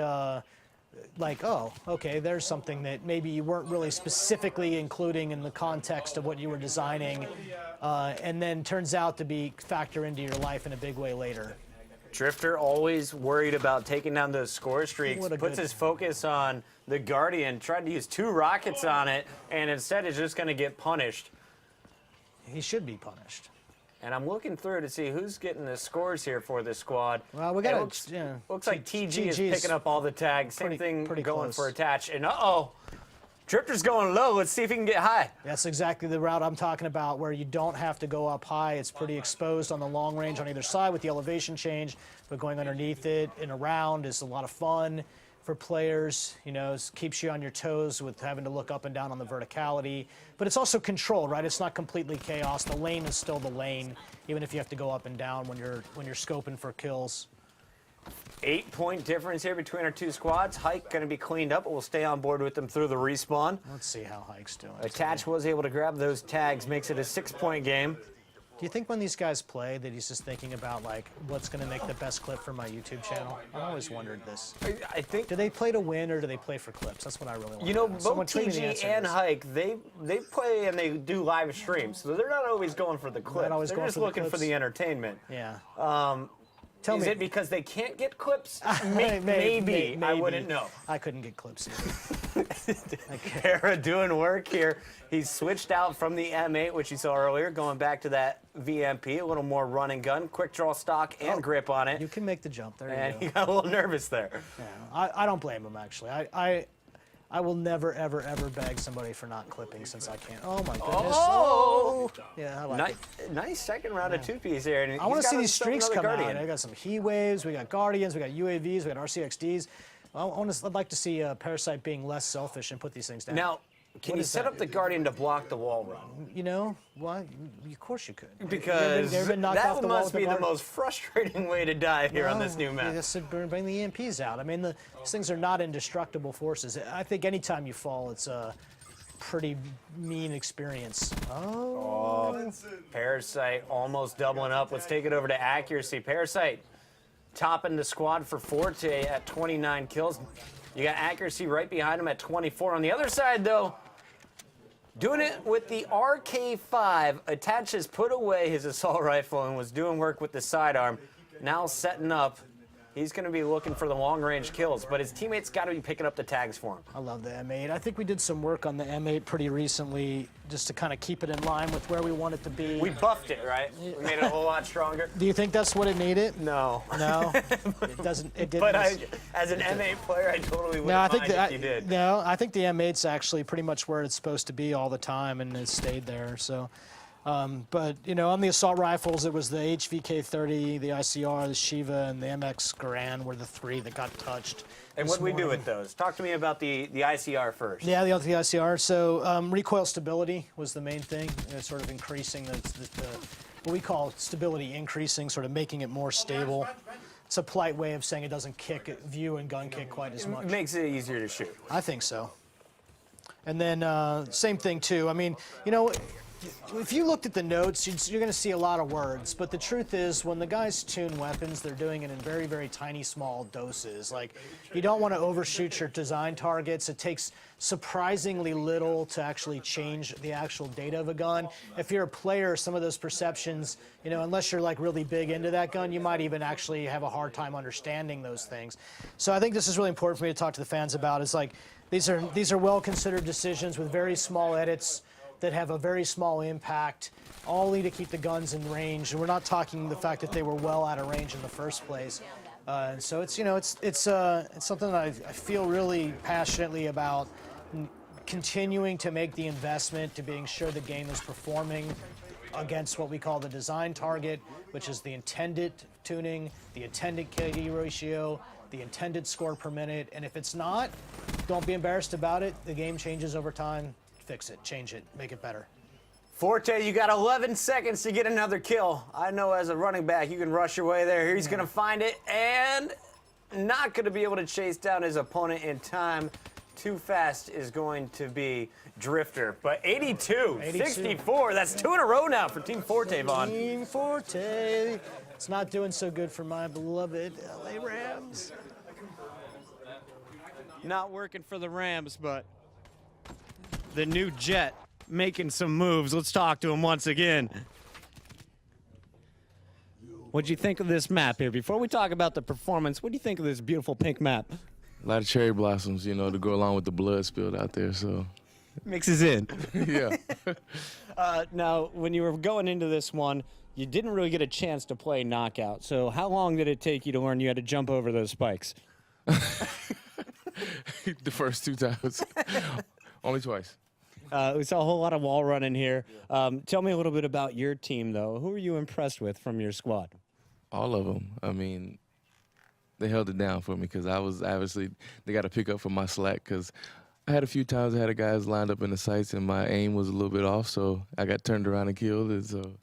like, oh, okay, there's something that maybe you weren't really specifically including in the context of what you were designing, and then turns out to factor into your life in a big way later. Drifter always worried about taking down those score streaks, puts his focus on the Guardian, tried to use 2 rockets on it, and instead is just going to get punished. He should be punished. And I'm looking through to see who's getting the scores here for this squad. Well, we got looks like TG is picking up all the tags. Same thing going close. for Attach. And Drifter's going low. Let's see if he can get high. That's exactly the route I'm talking about, where you don't have to go up high. It's pretty exposed on the long range on either side with the elevation change, but going underneath it and around is a lot of fun for players. It keeps you on your toes with having to look up and down on the verticality. But it's also controlled, right? It's not completely chaos. The lane is still the lane, even if you have to go up and down when you're scoping for kills. 8-point difference here between our 2 squads. Hike going to be cleaned up, but we'll stay on board with them through the respawn. Let's see how Hike's doing. Attach was able to grab those tags, makes it a 6-point game. Do you think when these guys play that he's just thinking about, like, what's going to make the best clip for my YouTube channel? I've always wondered this. I think. Do they play to win or do they play for clips? That's what I really want to know. know. Both TG and Hike, they play and they do live streams, so they're not always going for the clips. They're just looking for the entertainment. Yeah. Tell Is me. it because they can't get clips? Maybe. I wouldn't know. I couldn't get clips. Kara doing work here. He's switched out from the M8, which you saw earlier, going back to that VMP, a little more run and gun, quick draw stock and grip on it. You can make the jump. There And you he go. got a little nervous there. Yeah, I don't blame him, actually. I will never, ever, ever beg somebody for not clipping since I can't. Oh, my goodness. Oh! Yeah, I like it. Nice second round of two-piece here. And I want to see these himself streaks another come Guardian. out. I got some He Waves, we got Guardians, we got UAVs, we got RCXDs. I'd like to see Parasite being less selfish and put these things down. Now, can What you is set that? up the Guardian to block the wall run? You know, why? Of course you could. Because You ever been knocked off that the wall must with be a the Guardian? most frustrating way to die here on this new map. Just bring the EMPs out. I mean, these things are not indestructible forces. I think anytime you fall, it's a pretty mean experience. Oh. Parasite almost doubling up. Let's take it over to accuracy. Parasite topping the squad for Forte at 29 kills. You got accuracy right behind him at 24. On the other side, though, doing it with the RK5. Attach has put away his assault rifle and was doing work with the sidearm. Now setting up. He's going to be looking for the long-range kills, but his teammates got to be picking up the tags for him. I love the M8. I think we did some work on the M8 pretty recently just to kind of keep it in line with where we want it to be. We buffed it, right? We made it a whole lot stronger. Do you think that's what it needed? No. No, it doesn't. It didn't. But as an M8 player, I totally wouldn't No, I think mind if you did. No, I think the M8's actually pretty much where it's supposed to be all the time, and it's stayed there. So, but you know, on the assault rifles, it was the HVK-30, the ICR, the Shiva, and the MX Garand were the three that got touched. And what do we do with those? Talk to me about the ICR first. Yeah, the ICR. So recoil stability was the main thing, sort of increasing the what we call stability increasing, sort of making it more stable. It's a polite way of saying it doesn't kick view and gun kick quite as much. It makes it easier to shoot. I think so. And then same thing too. I mean, you know, if you looked at the notes, you're going to see a lot of words. But the truth is, when the guys tune weapons, they're doing it in very, very tiny, small doses. Like, you don't want to overshoot your design targets. It takes surprisingly little to actually change the actual data of a gun. If you're a player, some of those perceptions, you know, unless you're like really big into that gun, you might even actually have a hard time understanding those things. So I think this is really important for me to talk to the fans about. Is like, these are well-considered decisions with very small edits that have a very small impact, only to keep the guns in range. And we're not talking the fact that they were well out of range in the first place. And so it's, you know, it's something that I feel really passionately about, continuing to make the investment to being sure the game is performing against what we call the design target, which is the intended tuning, the intended KD ratio, the intended score per minute. And if it's not, don't be embarrassed about it. The game changes over time. Fix it, change it, make it better. Forte, you got 11 seconds to get another kill. I know as a running back, you can rush your way there. He's going to find it and not going to be able to chase down his opponent in time. Too fast is going to be Drifter. But 82, 64, that's two in a row now for Team Forte, Vaughn. Team Forte. It's not doing so good for my beloved LA Rams. Not working for the Rams, but the new Jet making some moves. Let's talk to him once again. What'd you think of this map here? Before we talk about the performance, what do you think of this beautiful pink map? A lot of cherry blossoms, you know, to go along with the blood spilled out there, so. Mixes in. Yeah. Now, when you were going into this one, you didn't really get a chance to play knockout. So how long did it take you to learn you had to jump over those spikes? The first two times. Only twice. We saw a whole lot of wall running here. Tell me a little bit about your team, though. Who were you impressed with from your squad? All of them. I mean, they held it down for me because I was obviously, they got to pick up for my slack because I had a few times I had guys lined up in the sights and my aim was a little bit off, so I got turned around and killed. And so,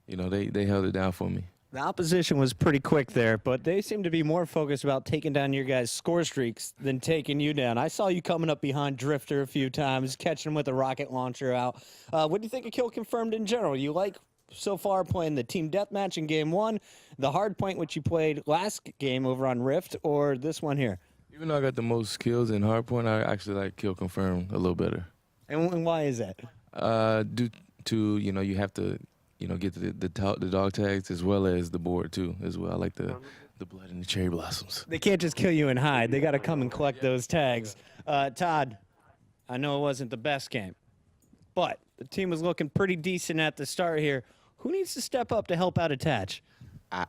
you know, they held it down for me. The opposition was pretty quick there, but they seem to be more focused about taking down your guys' score streaks than taking you down. I saw you coming up behind Drifter a few times, catching him with a rocket launcher out. What do you think of Kill Confirmed in general? You like so far playing the team deathmatch in game one, the Hardpoint, which you played last game over on Rift, or this one here? Even though I got the most kills in Hardpoint, I actually like Kill Confirmed a little better. And why is that? Due to, you know, you have to you know, get the dog tags as well as the board too as well. I like the blood and the cherry blossoms. They can't just kill you and hide. They got to come and collect those tags. Todd, I know it wasn't the best game, but the team was looking pretty decent at the start here. Who needs to step up to help out Attach?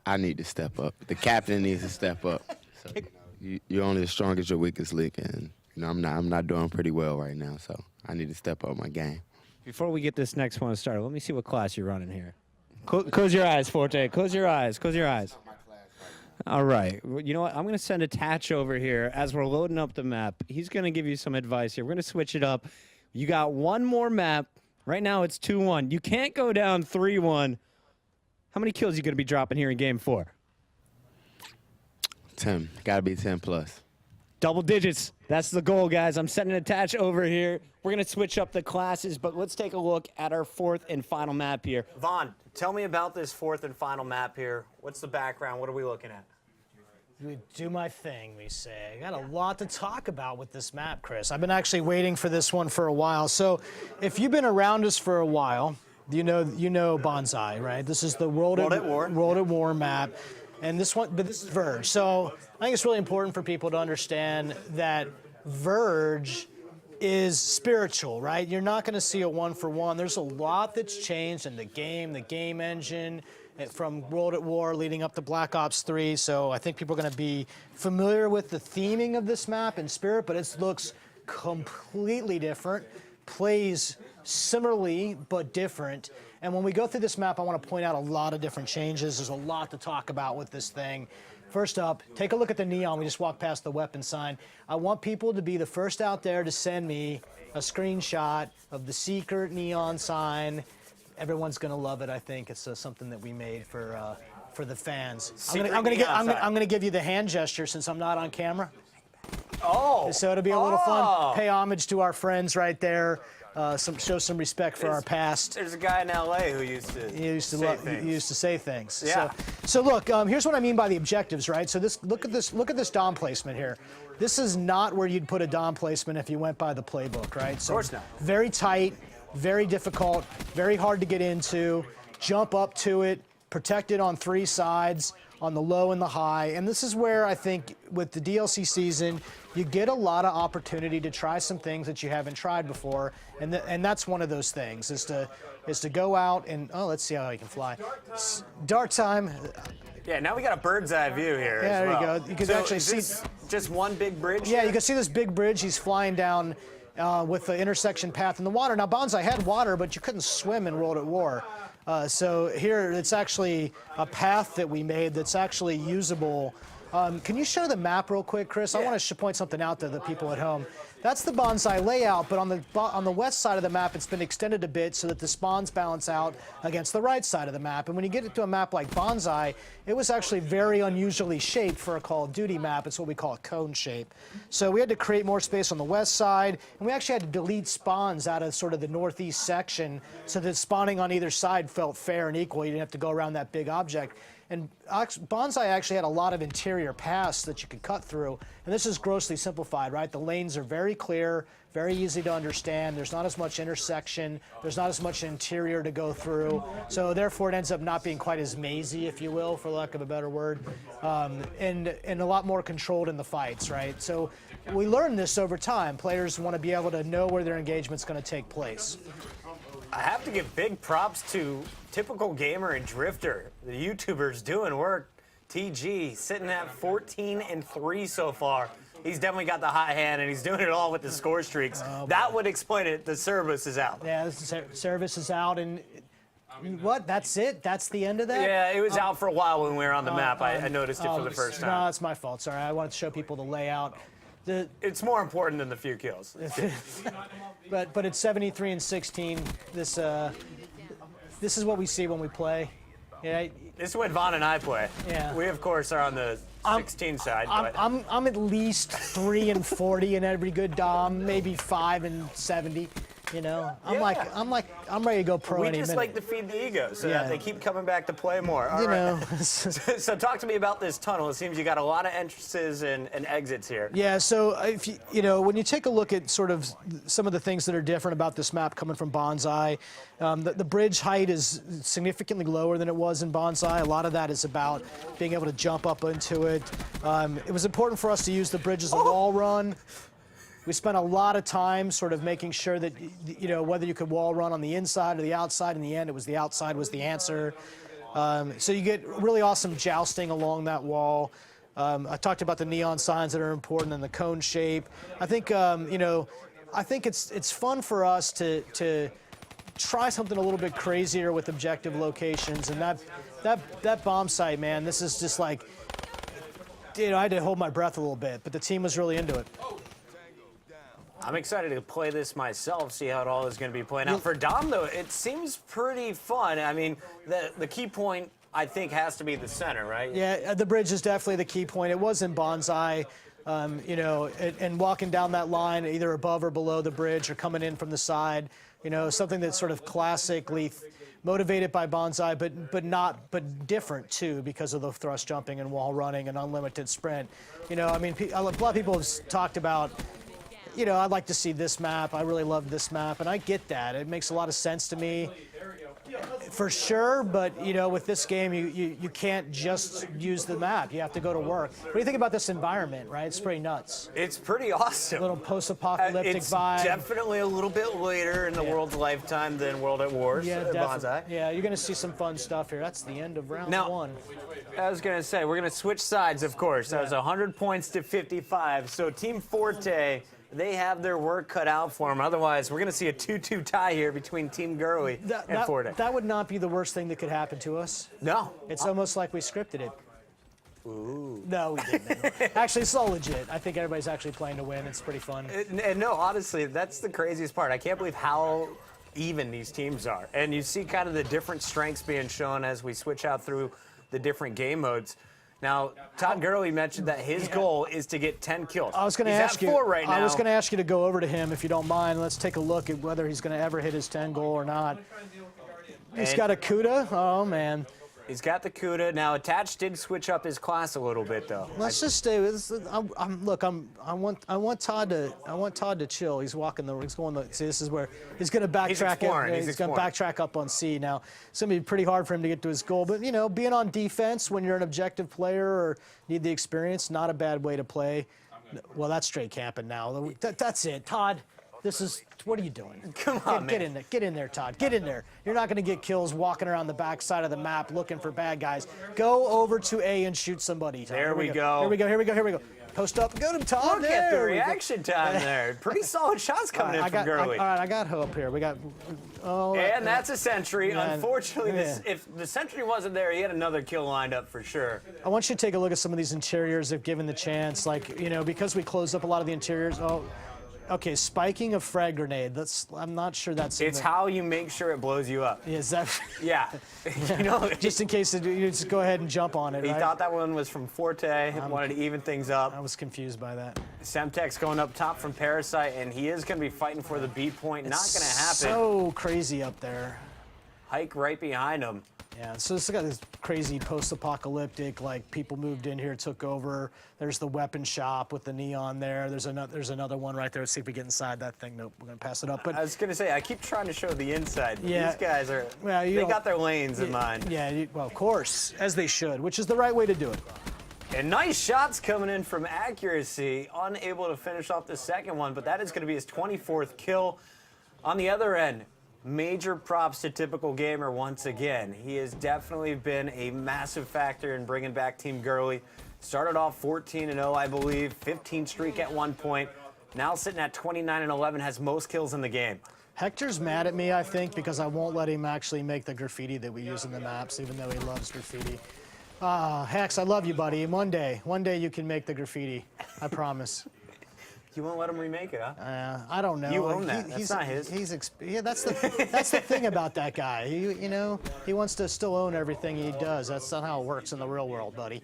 I need to step up. The captain needs to step up. So, you're only as strong as your weakest link, and you know I'm not doing pretty well right now. So I need to step up my game. Before we get this next one started, let me see what class you're running here. Close your eyes, Forte. Close your eyes. Close your eyes. All right. You know what? I'm going to send Attach over here as we're loading up the map. He's going to give you some advice here. We're going to switch it up. You got one more map. Right now it's 2-1. You can't go down 3-1. How many kills are you going to be dropping here in game 4? 10. Got to be 10 plus. Double digits. That's the goal, guys. I'm sending Attach over here. We're going to switch up the classes, but let's take a look at our 4th and final map here. Vaughn, tell me about this 4th and final map here. What's the background? What are we looking at? Do my thing, we say. I got a lot to talk about with this map, Chris. I've been actually waiting for this one for a while. So if you've been around us for a while, you know Bonsai, right? This is the World at War map. And this one, but this is Verge. So I think it's really important for people to understand that Verge is spiritual, right? You're not going to see a 1-for-1. There's a lot that's changed in the game engine, from World at War leading up to Black Ops 3. So I think people are going to be familiar with the theming of this map in spirit, but it looks completely different, plays similarly but different. And when we go through this map, I want to point out a lot of different changes. There's a lot to talk about with this thing. First up, take a look at the neon. We just walked past the weapon sign. I want people to be the first out there to send me a screenshot of the secret neon sign. Everyone's gonna love it. I think it's something that we made for the fans. I'm gonna give you the hand gesture since I'm not on camera. Oh, so it'll be a little fun. Pay homage to our friends right there. Show some respect for our past. There's a guy in LA who used to say things. Yeah. So look, here's what I mean by the objectives, right? So look at this dom placement here. This is not where you'd put a dom placement if you went by the playbook, right? So of course not. Very tight, very difficult, very hard to get into. Jump up to it, protect it on 3 sides, on the low and the high. And this is where I think with the DLC season, you get a lot of opportunity to try some things that you haven't tried before. And that's one of those things, is to go out and, let's see how you can fly. Dart time. Yeah, now we got a bird's eye view here. Yeah, as well. there you go. You can actually see. Just one big bridge? Yeah, here? you can see this big bridge. He's flying down with the intersection path in the water. Now, Bonsai had water, but you couldn't swim in World at War. So here, it's actually a path that we made that's actually usable. Can you show the map real quick, Chris? Yeah. I want to point something out to the people at home. That's the Bonsai layout, but on the west side of the map, it's been extended a bit so that the spawns balance out against the right side of the map. And when you get into a map like Bonsai, it was actually very unusually shaped for a Call of Duty map. It's what we call a cone shape. So we had to create more space on the west side, and we actually had to delete spawns out of sort of the northeast section so that spawning on either side felt fair and equal. You didn't have to go around that big object. And Bonsai actually had a lot of interior paths that you could cut through, and this is grossly simplified, right? The lanes are very clear, very easy to understand. There's not as much intersection. There's not as much interior to go through. So therefore, it ends up not being quite as mazy, if you will, for lack of a better word, and a lot more controlled in the fights, right? So we learned this over time. Players want to be able to know where their engagement's going to take place. I have to give big props to Typical Gamer and Drifter, the YouTubers doing work. TG sitting at 14-3 so far. He's definitely got the hot hand, and he's doing it all with the score streaks. That would explain it. The service is out. Yeah, the service is out, and what? That's it? That's the end of that? Yeah, it was out for a while when we were on the map. I noticed it for the first time. No, it's my fault. Sorry, I wanted to show people the layout. It's more important than the few kills. but it's 73-16. This is what we see when we play. Yeah. This is what Vaughn and I play. Yeah. We of course are on the 16 side. I'm at least 3-40 in every good dom, maybe 5-70. You know, Yeah. I'm ready to go pro We any just minute. like to feed the ego so Yeah. that they keep coming back to play more. All you right. know. So talk to me about this tunnel. It seems you got a lot of entrances and exits here. Yeah, so if you know, when you take a look at sort of some of the things that are different about this map coming from Bonsai, the bridge height is significantly lower than it was in Bonsai. A lot of that is about being able to jump up into it. It was important for us to use the bridge as a wall run. We spent a lot of time sort of making sure that, you know, whether you could wall run on the inside or the outside. In the end, it was the outside was the answer. So you get really awesome jousting along that wall. I talked about the neon signs that are important and the cone shape. I think, you know, I think it's fun for us to try something a little bit crazier with objective locations. And that bomb site, man, this is just like, you know, I had to hold my breath a little bit, but the team was really into it. I'm excited to play this myself, see how it all is going to be playing out. For Dom, though, it seems pretty fun. I mean, the key point, I think, has to be the center, right? Yeah, the bridge is definitely the key point. It was in Bonsai, you know, and walking down that line, either above or below the bridge or coming in from the side, you know, something that's sort of classically motivated by Bonsai, but different too because of the thrust jumping and wall running and unlimited sprint. You know, I mean, a lot of people have talked about, you know, I'd like to see this map. I really love this map, and I get that. It makes a lot of sense to me, for sure. But you know, with this game, you can't just use the map. You have to go to work. What do you think about this environment? Right, it's pretty nuts. It's pretty awesome. A little post-apocalyptic it's vibe. Definitely a little bit later in the world's lifetime than World at War. Yeah, Bonsai. Yeah, you're gonna see some fun stuff here. That's the end of round Now, one. I was going to say, we're going to switch sides, of course. That was 100 points to 55. So Team Forte, they have their work cut out for them. Otherwise, we're going to see a 2-2 tie here between Team Gurley and Forte. That would not be the worst thing that could happen to us. No. It's almost like we scripted it. Ooh. No, we didn't. Actually, it's all legit. I think everybody's actually playing to win. It's pretty fun. And no, honestly, that's the craziest part. I can't believe how even these teams are. And you see kind of the different strengths being shown as we switch out through the different game modes. Now, Todd Gurley mentioned that his goal is to get 10 kills. I was going to ask you. 4 right now. I was going to ask you to go over to him if you don't mind. Let's take a look at whether he's going to ever hit his 10 goal or not. He's got a CUDA. Oh man. He's got the CUDA. Now, Attach did switch up his class a little bit, though. Let's just stay with this. Look, I want Todd to chill. He's walking the. He's going. See, this is where he's going to backtrack. He's going to backtrack up on C. Now, it's going to be pretty hard for him to get to his goal. But you know, being on defense when you're an objective player or need the experience, not a bad way to play. Well, that's straight camping now. That's it, Todd. This is, what are you doing? Come on, Get in there. Get in there, Todd. Get in there. You're not going to get kills walking around the back side of the map looking for bad guys. Go over to A and shoot somebody, Todd. There we go. Here we go. Here we go. Here we go. Post up. Go to Todd. Look at the reaction time there. Pretty solid shots coming in from Gurley. All right, I got hope here. We got. Oh, and that's a sentry. Yeah, Unfortunately, if the sentry wasn't there, he had another kill lined up for sure. I want you to take a look at some of these interiors if given the chance. Like, you know, because we closed up a lot of the interiors. Oh. Okay, spiking a frag grenade. I'm not sure that's. It's how you make sure it blows you up. Is that? Yeah. You know, just in case you just go ahead and jump on it. He right? thought that one was from Forte. Wanted to even things up. I was confused by that. Semtex going up top from Parasite, and he is going to be fighting for the B point. Not going to happen. So crazy up there. Hike right behind him. Yeah, so it's got this crazy post-apocalyptic, like people moved in here, took over. There's the weapon shop with the neon there. There's another one right there. Let's see if we get inside that thing. Nope, we're gonna pass it up. But I was gonna say, I keep trying to show the inside. Yeah, these guys are. Well, they got their lanes in mind. Yeah, well, of course, as they should, which is the right way to do it. And nice shots coming in from Accuracy. Unable to finish off the second one, but that is going to be his 24th kill. On the other end, major props to Typical Gamer once again. He has definitely been a massive factor in bringing back Team Gurley. Started off 14-0, I believe, 15 streak at one point. Now sitting at 29-11, has most kills in the game. Hector's mad at me, I think, because I won't let him actually make the graffiti that we use in the maps, even though he loves graffiti. Hex, I love you, buddy. One day you can make the graffiti. I promise. You won't let him remake it, huh? I don't know. You own that. That's not his. Yeah, that's the thing about that guy. You know, he wants to still own everything he does. That's not how it works in the real world, buddy.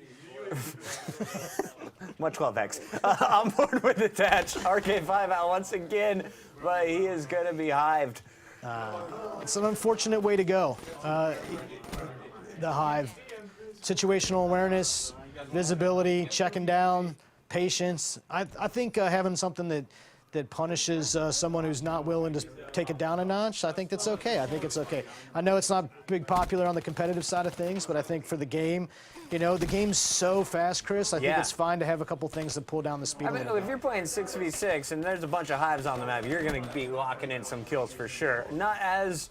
Much love, X. On board with Attach. RK5 out once again but he is going to be hived. It's an unfortunate way to go. The hive. Situational awareness, visibility, checking down, patience. I think having something that punishes someone who's not willing to take it down a notch, I think that's okay. I think it's okay. I know it's not big popular on the competitive side of things, but I think for the game, you know, the game's so fast, Chris, I think it's fine to have a couple things that pull down the speed. I mean, if you're playing 6v6 and there's a bunch of hives on the map, you're going to be locking in some kills for sure. Not as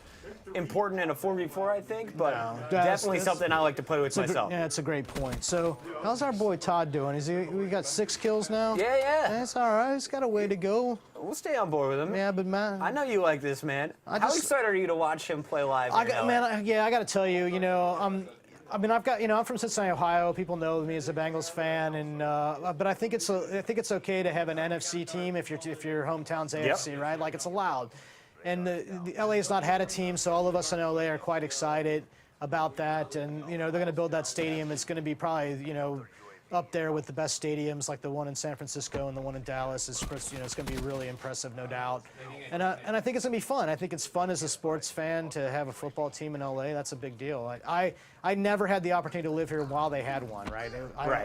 important in a 4v4, I think, but definitely something I like to play with myself. Yeah, it's a great point. So, how's our boy Todd doing? We got 6 kills now? Yeah. That's all right. He's got a way to go. We'll stay on board with him. Yeah, but man, I know you like this, man. How excited are you to watch him play live? I got to tell you, you know, I mean, I'm from Cincinnati, Ohio. People know me as a Bengals fan, and but I think it's okay to have an NFC team if your hometown's AFC, right? Like, it's allowed. And the LA has not had a team, so all of us in LA are quite excited about that. And you know, they're going to build that stadium. It's going to be probably, you know, up there with the best stadiums, like the one in San Francisco and the one in Dallas. It's going to be really impressive, no doubt. And I think it's going to be fun. I think it's fun as a sports fan to have a football team in LA. That's a big deal. I never had the opportunity to live here while they had one, right?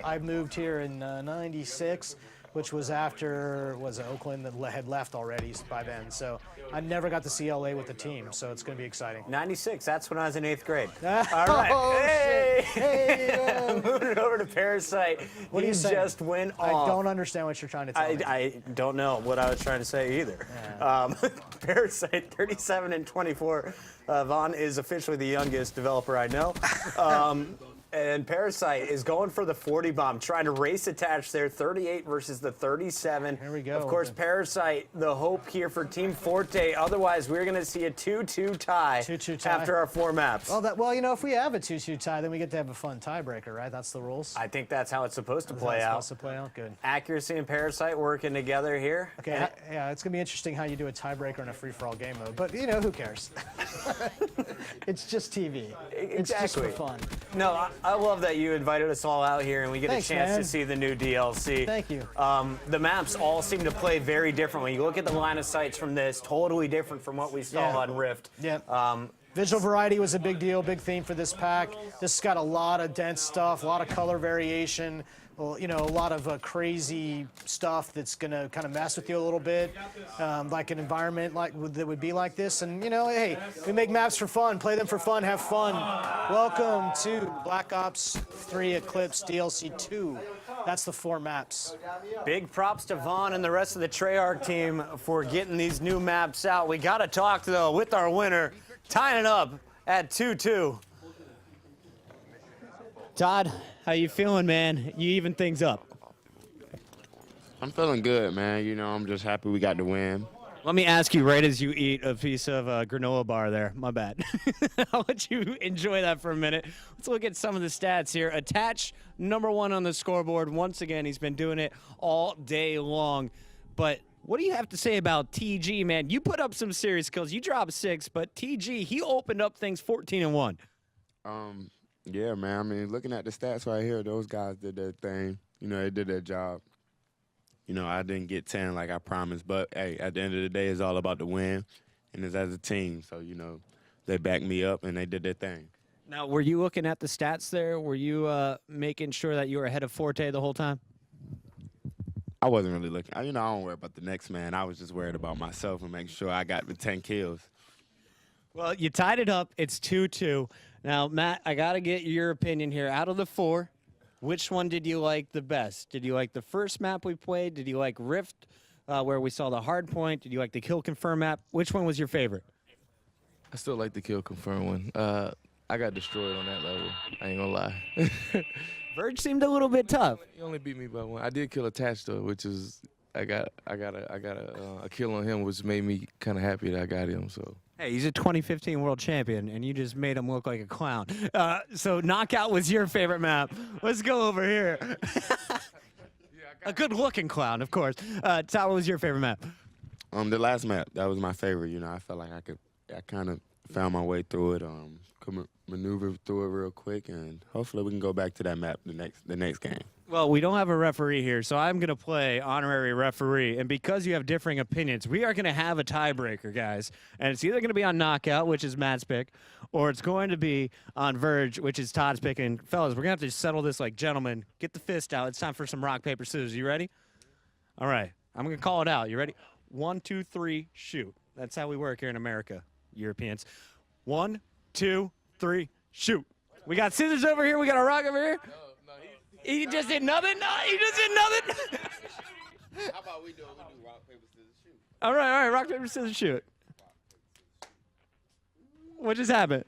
I moved here in '96. Which was after, Oakland that had left already by then. So I never got to see LA with the team, so it's going to be exciting. 96, that's when I was in 8th grade. All right. Hey! Moving over to Parasite. What are you saying? Just went off. I don't understand what you're trying to tell me. I don't know what I was trying to say either. Yeah. Parasite, 37 and 24. Vaughn is officially the youngest developer I know. And Parasite is going for the 40 bomb, trying to race attach there, 38 versus the 37. Here we go. Of course, Parasite, the hope here for Team Forte. Otherwise, we're going to see a 2-2 tie, 2-2 tie after our 4 maps. Well, you know, if we have a 2-2 tie, then we get to have a fun tiebreaker, right? That's the rules. I think that's how it's supposed to play out. Supposed to play out, good. Accuracy and Parasite working together here. Okay, yeah, it's going to be interesting how you do a tiebreaker in a free-for-all game mode. But, you know, who cares? It's just TV. It's just for fun. No, I love that you invited us all out here and we get a chance to see the new DLC. Thank you. The maps all seem to play very differently. You look at the line of sights from this, totally different from what we saw on Rift. Yeah. Visual variety was a big deal, big theme for this pack. This has got a lot of dense stuff, a lot of color variation. Well, you know, a lot of crazy stuff that's going to kind of mess with you a little bit, like an environment that would be like this. And, you know, hey, we make maps for fun, play them for fun, have fun. Welcome to Black Ops 3 Eclipse DLC 2. That's the 4 maps. Big props to Vaughn and the rest of the Treyarch team for getting these new maps out. We got to talk, though, with our winner, tying it up at 2-2. Todd, how you feeling, man? You even things up. I'm feeling good, man. You know, I'm just happy we got the win. Let me ask you right as you eat a piece of granola bar there. My bad. I'll let you enjoy that for a minute. Let's look at some of the stats here. Attach, #1 on the scoreboard. Once again, he's been doing it all day long. But what do you have to say about TG, man? You put up some serious kills. You dropped 6, but TG, he opened up things 14-1. Yeah, man. I mean, looking at the stats right here, those guys did their thing. You know, they did their job. You know, I didn't get 10 like I promised, but, hey, at the end of the day, it's all about the win, and it's as a team. So, you know, they backed me up, and they did their thing. Now, were you looking at the stats there? Were you making sure that you were ahead of Forte the whole time? I wasn't really looking. You know, I don't worry about the next man. I was just worried about myself and making sure I got the 10 kills. Well, you tied it up. It's 2-2. Now, Matt, I got to get your opinion here. Out of the 4, which one did you like the best? Did you like the first map we played? Did you like Rift, where we saw the Hardpoint? Did you like the Kill Confirm map? Which one was your favorite? I still like the Kill Confirm one. I got destroyed on that level. I ain't gonna lie. Verge seemed a little bit tough. He only beat me by 1. I did kill Attach though, which is I got a kill on him, which made me kind of happy that I got him. So. Hey, he's a 2015 world champion, and you just made him look like a clown. So Knockout was your favorite map. Let's go over here. A good-looking clown, of course. Todd, what was your favorite map? The last map, that was my favorite. You know, I felt like I kind of found my way through it, could maneuver through it real quick, and hopefully we can go back to that map the next game. Well, we don't have a referee here, so I'm going to play honorary referee. And because you have differing opinions, we are going to have a tiebreaker, guys. And it's either going to be on Knockout, which is Matt's pick, or it's going to be on Verge, which is Todd's pick. And, fellas, we're going to have to settle this like gentlemen. Get the fist out. It's time for some rock, paper, scissors. You ready? All right. I'm going to call it out. You ready? 1, 2, 3, shoot. That's how we work here in America, Europeans. 1, 2, 3, shoot. We got scissors over here. We got a rock over here. He just did nothing? No, he just did nothing? How about we do rock, paper, scissors, shoot? All right, rock, paper, scissors, shoot. What just happened?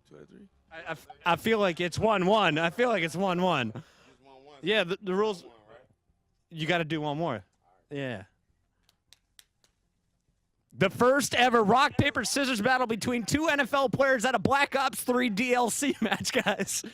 2 out of 3. I feel like it's 1-1. I feel like it's 1-1. Yeah, the rules. You got to do one more. Yeah. The first ever rock, paper, scissors battle between 2 NFL players at a Black Ops 3 DLC match, guys.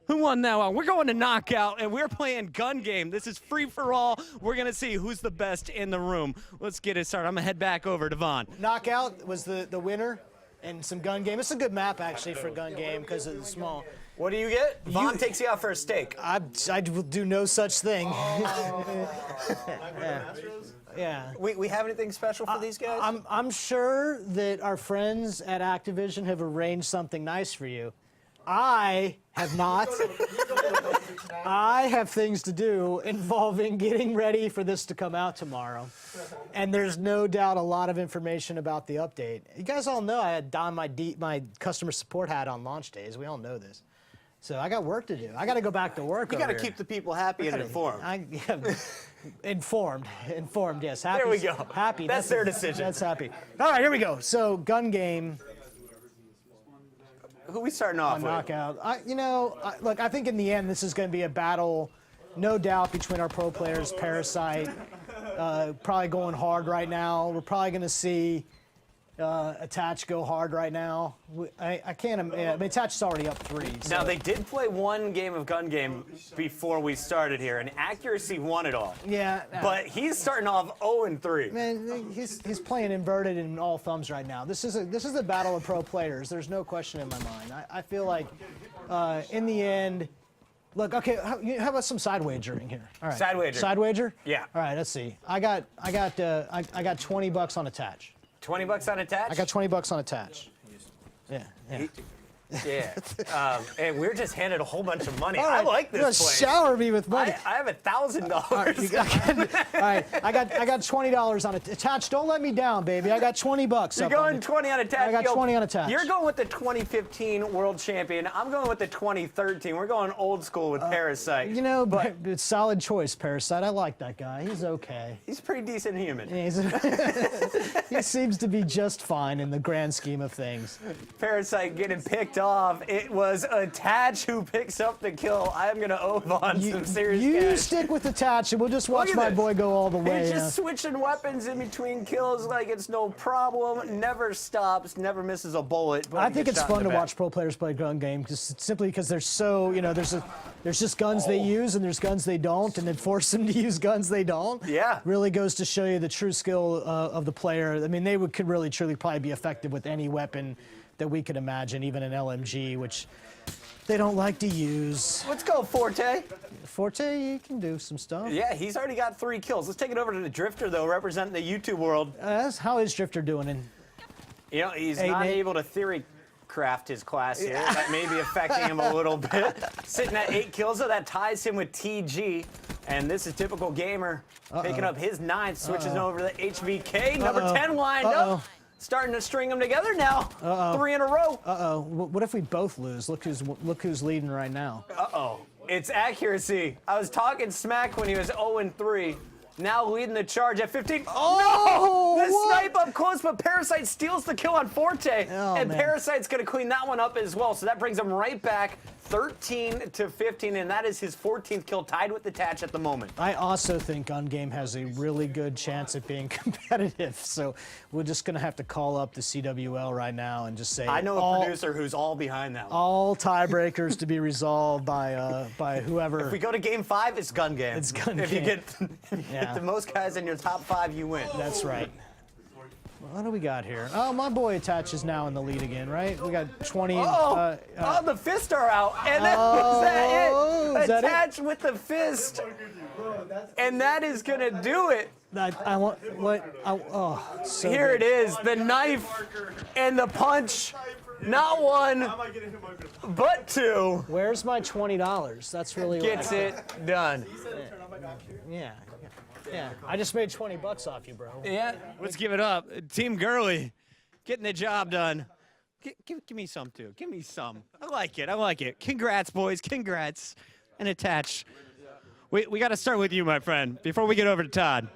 Who won that one? We're going to Knockout, and we're playing gun game. This is free for all. We're going to see who's the best in the room. Let's get it started. I'm going to head back over to Vaughn. Knockout was the winner, and some gun game. It's a good map, actually, for gun game because it's small. What do you get? Vaughn takes you out for a steak. I will do no such thing. Yeah. We have anything special for these guys? I'm sure that our friends at Activision have arranged something nice for you. I have not. I have things to do involving getting ready for this to come out tomorrow. And there's no doubt a lot of information about the update. You guys all know I had donned my customer support hat on launch days. We all know this. So I got work to do. I got to go back to work. You got to keep the people happy and informed. Informed, yes. Happy, there we go. Happy. That's their decision. That's happy. All right, here we go. So gun game. Who we starting off with? Knockout. Look, I think in the end this is going to be a battle, no doubt, between our pro players. Parasite, probably going hard right now. We're probably going to see Attach go hard right now. I can't. I mean, Attach is already up 3. So. Now they did play one game of gun game before we started here, and Accuracy won it all. Yeah. But he's starting off 0-3. Man, he's playing inverted in all thumbs right now. This is a battle of pro players. There's no question in my mind. I feel like in the end. Look, okay. How about some side wagering here? All right. Side wager. Side wager. Yeah. All right. Let's see. I got $20 on Attach. $20 on Attach? I got $20 on Attach. Yeah. Yeah. And we're just handed a whole bunch of money. Right. I like this place. Shower me with money. I have $1,000. All right. I got $20 on it. Attach. Don't let me down, baby. I got $20. You're going 20 on Attach. I got 20 on Attach. You're going with the 2015 world champion. I'm going with the 2013. We're going old school with Parasite. But it's solid choice, Parasite. I like that guy. He's okay. He's a pretty decent human. He seems to be just fine in the grand scheme of things. Parasite getting picked off. It was Attach who picks up the kill. I am going to owe Vaughn some serious cash. You stick with Attach, and we'll just watch my boy go all the way. He's just switching weapons in between kills like it's no problem. Never stops, never misses a bullet. I think it's fun to watch pro players play gun game, simply because they're so, there's just guns they use and there's guns they don't, and then force them to use guns they don't. Yeah. Really goes to show you the true skill of the player. I mean, they could really, truly probably be effective with any weapon that we could imagine, even an LMG, which they don't like to use. Let's go, Forte. Forte, you can do some stuff. Yeah, he's already got 3 kills. Let's take it over to the Drifter, though, representing the YouTube world. How is Drifter doing? He's not able to theory craft his class here. That may be affecting him a little bit. Sitting at 8 kills, though, that ties him with TG. And this is typical gamer picking up his 9th, switches over to the HVK. Number 10 lined up. Starting to string them together now. 3 in a row. What if we both lose? Look who's leading right now. It's Accuracy. I was talking smack when he was 0-3. Now leading the charge at 15. Oh, no! The snipe up close, but Parasite steals the kill on Forte. And man. Parasite's going to clean that one up as well. So that brings him right back 13-15, and that is his 14th kill, tied with Attach at the moment. I also think Gun Game has a really good chance at being competitive. So we're just going to have to call up the CWL right now and just say, I know a producer who's all behind that one. All tiebreakers to be resolved by whoever. If we go to game 5, it's Gun Game. It's Gun If Game. you get the most guys in your top 5, you win. That's right. What do we got here? Oh, my boy Attach is now in the lead again, right? We got 20. Oh, the fists are out. And that was that is that it? Attach with the fist. And that is going to do it. I want what? So Here good. it is, the knife and the punch. Not one, but two. Where's my $20? That's really Gets it done. Yeah. Yeah. I just made 20 bucks off you, bro. Yeah. Let's give it up. Team Gurley getting the job done. Give me some, too. Give me some. I like it. I like it. Congrats, boys. Congrats. And Attach. We got to start with you, my friend, before we get over to Todd.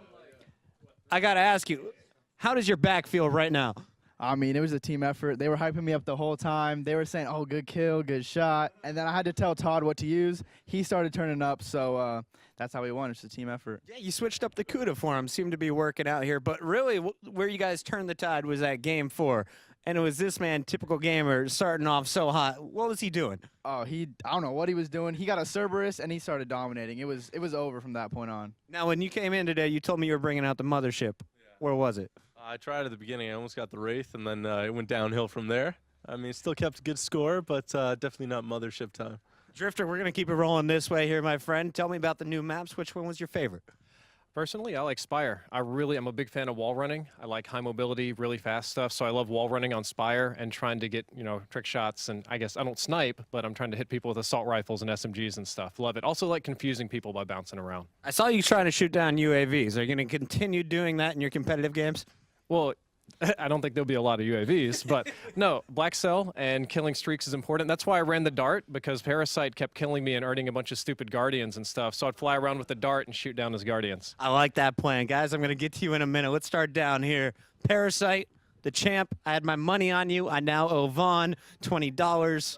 I got to ask you, how does your back feel right now? I mean, it was a team effort. They were hyping me up the whole time. They were saying, oh, good kill, good shot. And then I had to tell Todd what to use. He started turning up, so that's how we won. It's a team effort. Yeah, you switched up the CUDA for him. Seemed to be working out here. But really, where you guys turned the tide was at game 4. And it was this man, typical gamer, starting off so hot. What was he doing? Oh, I don't know what he was doing. He got a Cerberus, and he started dominating. It was over from that point on. Now, when you came in today, you told me you were bringing out the mothership. Where was it? I tried at the beginning. I almost got the Wraith, and then it went downhill from there. I mean, still kept a good score, but definitely not mothership time. Drifter, we're going to keep it rolling this way here, my friend. Tell me about the new maps. Which one was your favorite? Personally, I like Spire. I'm a big fan of wall running. I like high mobility, really fast stuff, so I love wall running on Spire and trying to get, trick shots. And I guess I don't snipe, but I'm trying to hit people with assault rifles and SMGs and stuff. Love it. Also like confusing people by bouncing around. I saw you trying to shoot down UAVs. Are you going to continue doing that in your competitive games? Well, I don't think there'll be a lot of UAVs, but no, Black Cell and killing streaks is important. That's why I ran the dart, because Parasite kept killing me and earning a bunch of stupid guardians and stuff. So I'd fly around with the dart and shoot down his guardians. I like that plan. Guys, I'm going to get to you in a minute. Let's start down here. Parasite, the champ. I had my money on you. I now owe Vaughn $20.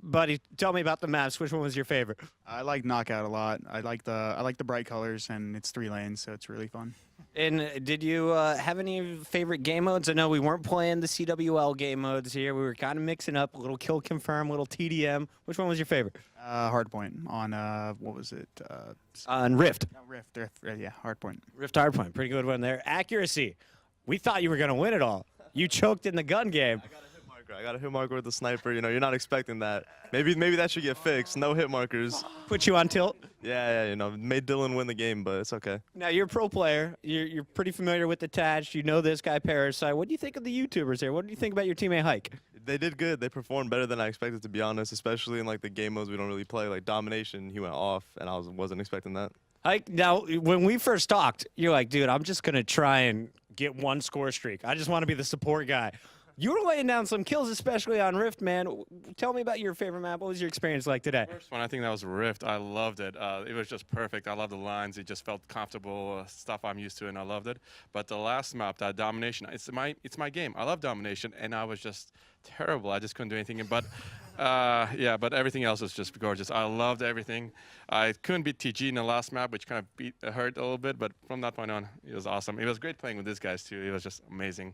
Buddy, tell me about the maps. Which one was your favorite? I like Knockout a lot. I like the bright colors, and it's 3 lanes, so it's really fun. And did you have any favorite game modes? I know we weren't playing the CWL game modes here. We were kind of mixing up a little kill confirm, a little TDM. Which one was your favorite? Hardpoint on what was it? On Rift. No, Rift. Yeah, Hardpoint. Rift Hardpoint. Pretty good one there. Accuracy. We thought you were going to win it all. You choked in the gun game. I got a hit marker with the sniper. You're not expecting that. Maybe that should get fixed. No hit markers. Put you on tilt. Yeah. Made Dylan win the game, but it's okay. Now you're a pro player. You're pretty familiar with Attached. You know this guy Parasite. What do you think of the YouTubers here? What do you think about your teammate Hike? They did good. They performed better than I expected, to be honest. Especially in the game modes we don't really play, like domination. He went off, and I wasn't expecting that. Hike. Now when we first talked, you're like, dude, I'm just gonna try and get one score streak. I just want to be the support guy. You were laying down some kills, especially on Rift, man. Tell me about your favorite map. What was your experience like today? First one, I think that was Rift. I loved it. It was just perfect. I love the lines. It just felt comfortable, stuff I'm used to, and I loved it. But the last map, that domination, it's my game. I love domination, and I was just terrible. I just couldn't do anything. But but everything else was just gorgeous. I loved everything. I couldn't beat TG in the last map, which kind of hurt a little bit. But from that point on, it was awesome. It was great playing with these guys too. It was just amazing.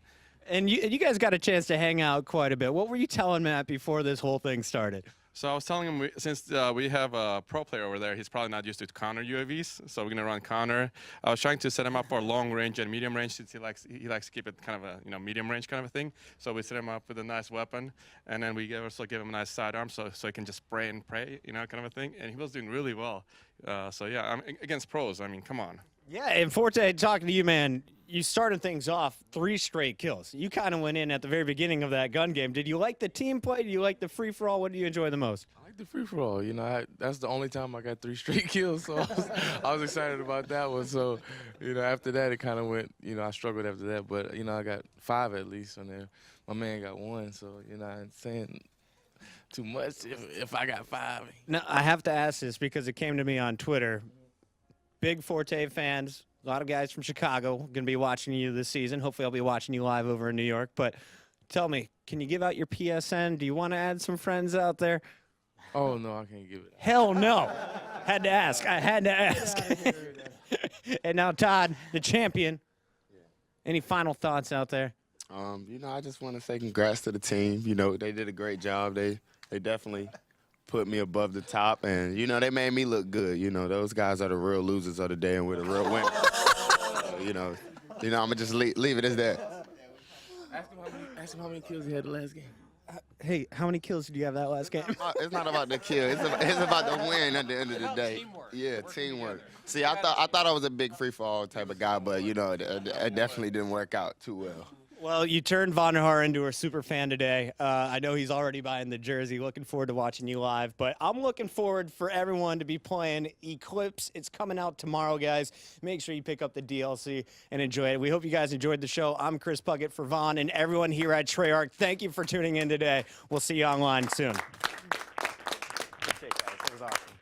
And you guys got a chance to hang out quite a bit. What were you telling Matt before this whole thing started? So I was telling him, since we have a pro player over there, he's probably not used to counter UAVs, so we're gonna run counter. I was trying to set him up for long range and medium range, since he likes to keep it kind of a medium range kind of a thing. So we set him up with a nice weapon, and then we also give him a nice sidearm, so he can just spray and pray, kind of a thing. And he was doing really well. So yeah, I'm against pros. I mean, come on. Yeah, and Forte, talking to you, man, you started things off 3 straight kills. You kind of went in at the very beginning of that gun game. Did you like the team play? Do you like the free-for-all? What do you enjoy the most? I like the free-for-all. That's the only time I got 3 straight kills, so I was excited about that one. So, after that, it kind of went, I struggled after that. But, I got 5 at least on there. My man got 1, so, I ain't saying too much if I got 5. Now, I have to ask this because it came to me on Twitter. Big Forte fans, a lot of guys from Chicago going to be watching you this season. Hopefully I'll be watching you live over in New York. But tell me, can you give out your PSN? Do you want to add some friends out there? Oh, no, I can't give it. Hell no. Had to ask. I had to ask. And now, Todd, the champion. Any final thoughts out there? I just want to say congrats to the team. They did a great job. They definitely put me above the top, and they made me look good. Those guys are the real losers of the day, and we're the real winners. You know, I'm gonna just leave it as that. Ask him how many kills he had the last game. Hey, how many kills did you have that last game? It's not about the kill. It's about the win at the end of the day. Yeah, teamwork. See, I thought I was a big free for all type of guy, but you know, it definitely didn't work out too well. Well, you turned Vonderhaar into a super fan today. I know he's already buying the jersey. Looking forward to watching you live. But I'm looking forward for everyone to be playing Eclipse. It's coming out tomorrow, guys. Make sure you pick up the DLC and enjoy it. We hope you guys enjoyed the show. I'm Chris Puckett for Vaughn and everyone here at Treyarch. Thank you for tuning in today. We'll see you online soon. Appreciate it, guys. It was awesome.